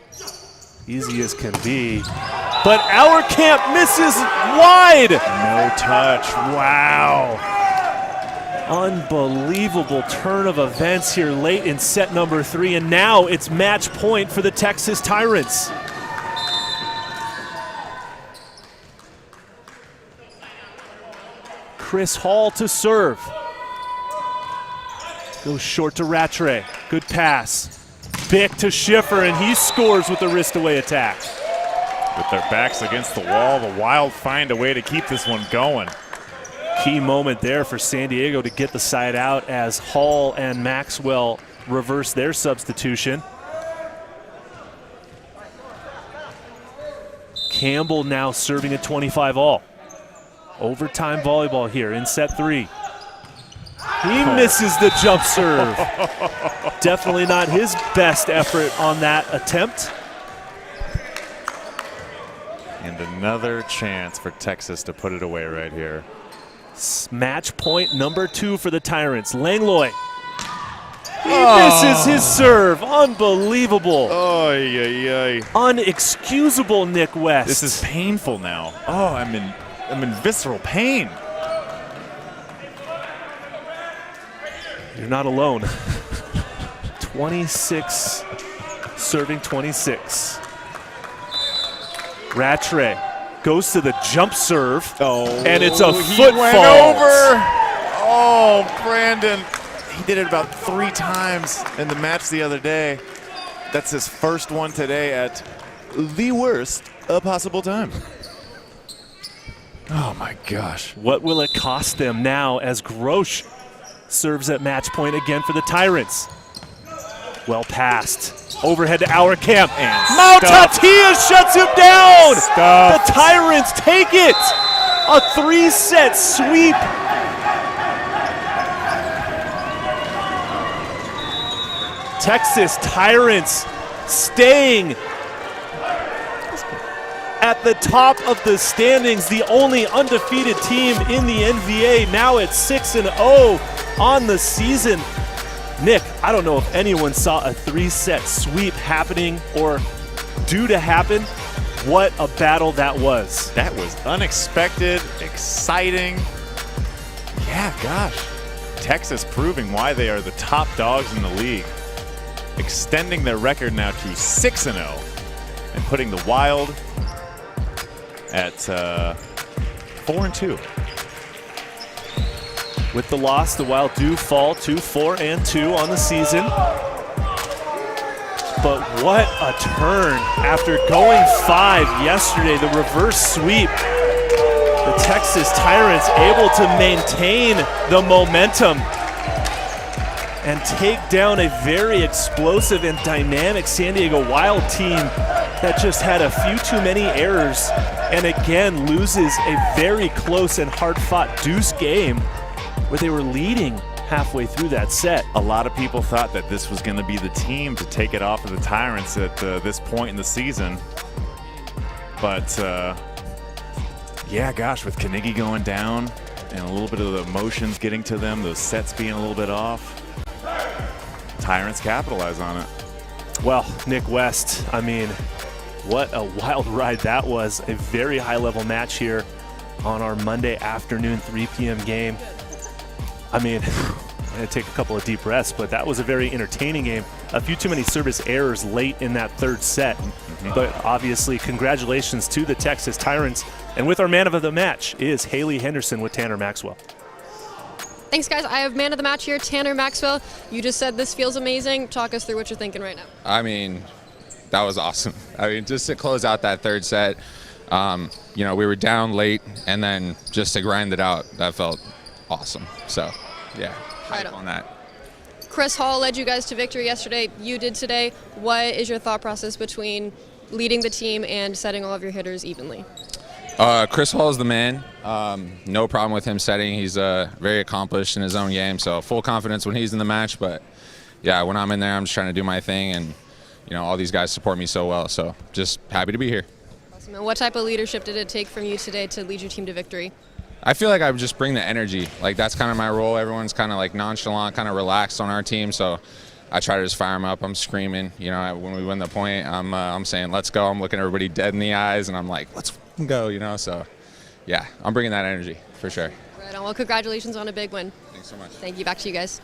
Easy as can be. But our camp misses wide. No touch. Wow. Unbelievable turn of events here late in set number 3, and now it's match point for the Texas Tyrants. Chris Hall to serve. Goes short to Rattray. Good pass. Bick to Schiffer, and he scores with the wrist away attack. With their backs against the wall, the Wild find a way to keep this one going. Key moment there for San Diego to get the side out as Hall and Maxwell reverse their substitution. Campbell now serving at 25 all. Overtime volleyball here in set 3. He misses the jump serve. Definitely not his best effort on that attempt. And another chance for Texas to put it away right here. Match point number 2 for the Tyrants. Langlois. He misses his serve. Unbelievable. Oy, oy, oy. Unexcusable, Nick West. This is painful now. Oh, I'm in visceral pain. You're not alone. 26 serving 26. Rattray goes to the jump serve. And it's a foot went fault. Over. Oh, Brandon. He did it about 3 times in the match the other day. That's his first one today at the worst possible time. Oh my gosh. What will it cost them now as Grosh serves at match point again for the Tyrants? Well passed. Overhead to our camp. And Mount Tatia shuts him down. The Tyrants take it. A 3-set sweep. Texas Tyrants staying at the top of the standings, the only undefeated team in the NVA, now at 6-0 on the season. Nick, I don't know if anyone saw a 3-set sweep happening or due to happen. What a battle that was. That was unexpected, exciting. Yeah, gosh. Texas proving why they are the top dogs in the league. Extending their record now to 6-0 and putting the Wild at 4-2. With the loss, the Wild do fall to 4-2 on the season. But what a turn after going 5 yesterday, the reverse sweep. The Texas Tyrants able to maintain the momentum and take down a very explosive and dynamic San Diego Wild team that just had a few too many errors and again loses a very close and hard-fought deuce game where they were leading halfway through that set. A lot of people thought that this was going to be the team to take it off of the Tyrants at this point in the season. But, yeah, gosh, with Carnegie going down and a little bit of the emotions getting to them, those sets being a little bit off, Tyrants capitalize on it. Well, Nick West, I mean, what a wild ride that was. A very high-level match here on our Monday afternoon 3 p.m. game. I mean, I'm going to take a couple of deep breaths, but that was a very entertaining game. A few too many service errors late in that 3rd set. But obviously, congratulations to the Texas Tyrants. And with our man of the match is Haley Henderson with Tanner Maxwell. Thanks, guys. I have man of the match here, Tanner Maxwell. You just said this feels amazing. Talk us through what you're thinking right now. I mean, that was awesome. I mean, just to close out that third set, you know, we were down late, and then just to grind it out, that felt awesome. So, yeah, hype on that. Chris Hall led you guys to victory yesterday. You did today. What is your thought process between leading the team and setting all of your hitters evenly? Chris Hall is the man. No problem with him setting. He's very accomplished in his own game, so full confidence when he's in the match. But, yeah, when I'm in there, I'm just trying to do my thing, and, you know, all these guys support me so well. So just happy to be here. Awesome. And what type of leadership did it take from you today to lead your team to victory? I feel like I would just bring the energy. Like, that's kind of my role. Everyone's kind of like nonchalant, kind of relaxed on our team. So I try to just fire them up. I'm screaming. You know, when we win the point, I'm saying, let's go. I'm looking everybody dead in the eyes, and I'm like, let's go, you know. So, yeah, I'm bringing that energy for sure. Right on. Well, congratulations on a big win. Thanks so much. Thank you. Back to you guys.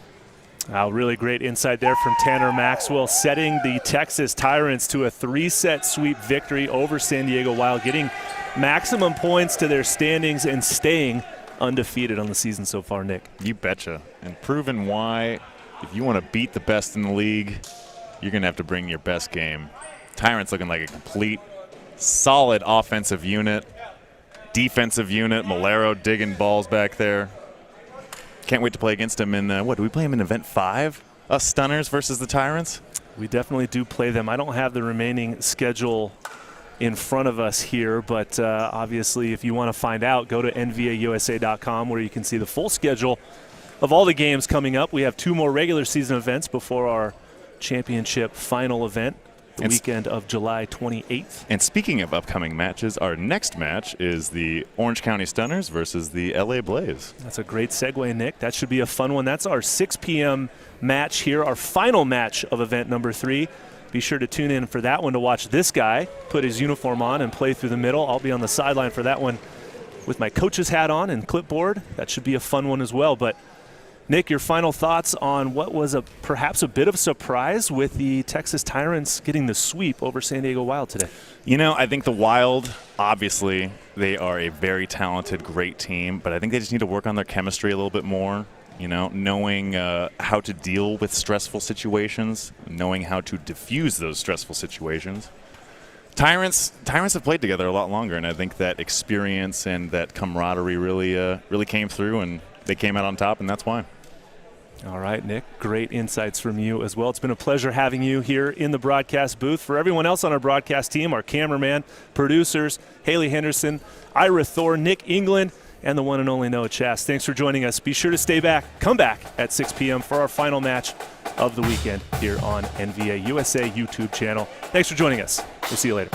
Really great insight there from Tanner Maxwell, setting the Texas Tyrants to a 3-set sweep victory over San Diego Wild, getting maximum points to their standings and staying undefeated on the season so far, Nick. You betcha. And proving why, if you want to beat the best in the league, you're going to have to bring your best game. Tyrants looking like a complete, solid offensive unit, defensive unit. Malero digging balls back there. Can't wait to play against him in, what, do we play him in Event 5? Us Stunners versus the Tyrants? We definitely do play them. I don't have the remaining schedule in front of us here, but obviously if you want to find out, go to NVAUSA.com where you can see the full schedule of all the games coming up. We have 2 more regular season events before our championship final event, the weekend of July 28th. And speaking of upcoming matches, our next match is the Orange County Stunners versus the LA Blaze. That's a great segue, Nick. That should be a fun one. That's our 6 p.m. match here, our final match of event number 3. Be sure to tune in for that one to watch this guy put his uniform on and play through the middle. I'll be on the sideline for that one with my coach's hat on and clipboard. That should be a fun one as well. But, Nick, your final thoughts on what was perhaps a bit of a surprise with the Texas Tyrants getting the sweep over San Diego Wild today? You know, I think the Wild, obviously, they are a very talented, great team, but I think they just need to work on their chemistry a little bit more. You know, knowing how to deal with stressful situations, knowing how to diffuse those stressful situations. Tyrants have played together a lot longer, and I think that experience and that camaraderie really came through, and they came out on top, and that's why. All right, Nick, great insights from you as well. It's been a pleasure having you here in the broadcast booth. For everyone else on our broadcast team, our cameraman, producers, Haley Henderson, Ira Thor, Nick England, and the one and only Noah Chast. Thanks for joining us. Be sure to come back at 6 p.m. for our final match of the weekend here on NVA USA YouTube channel. Thanks for joining us. We'll see you later.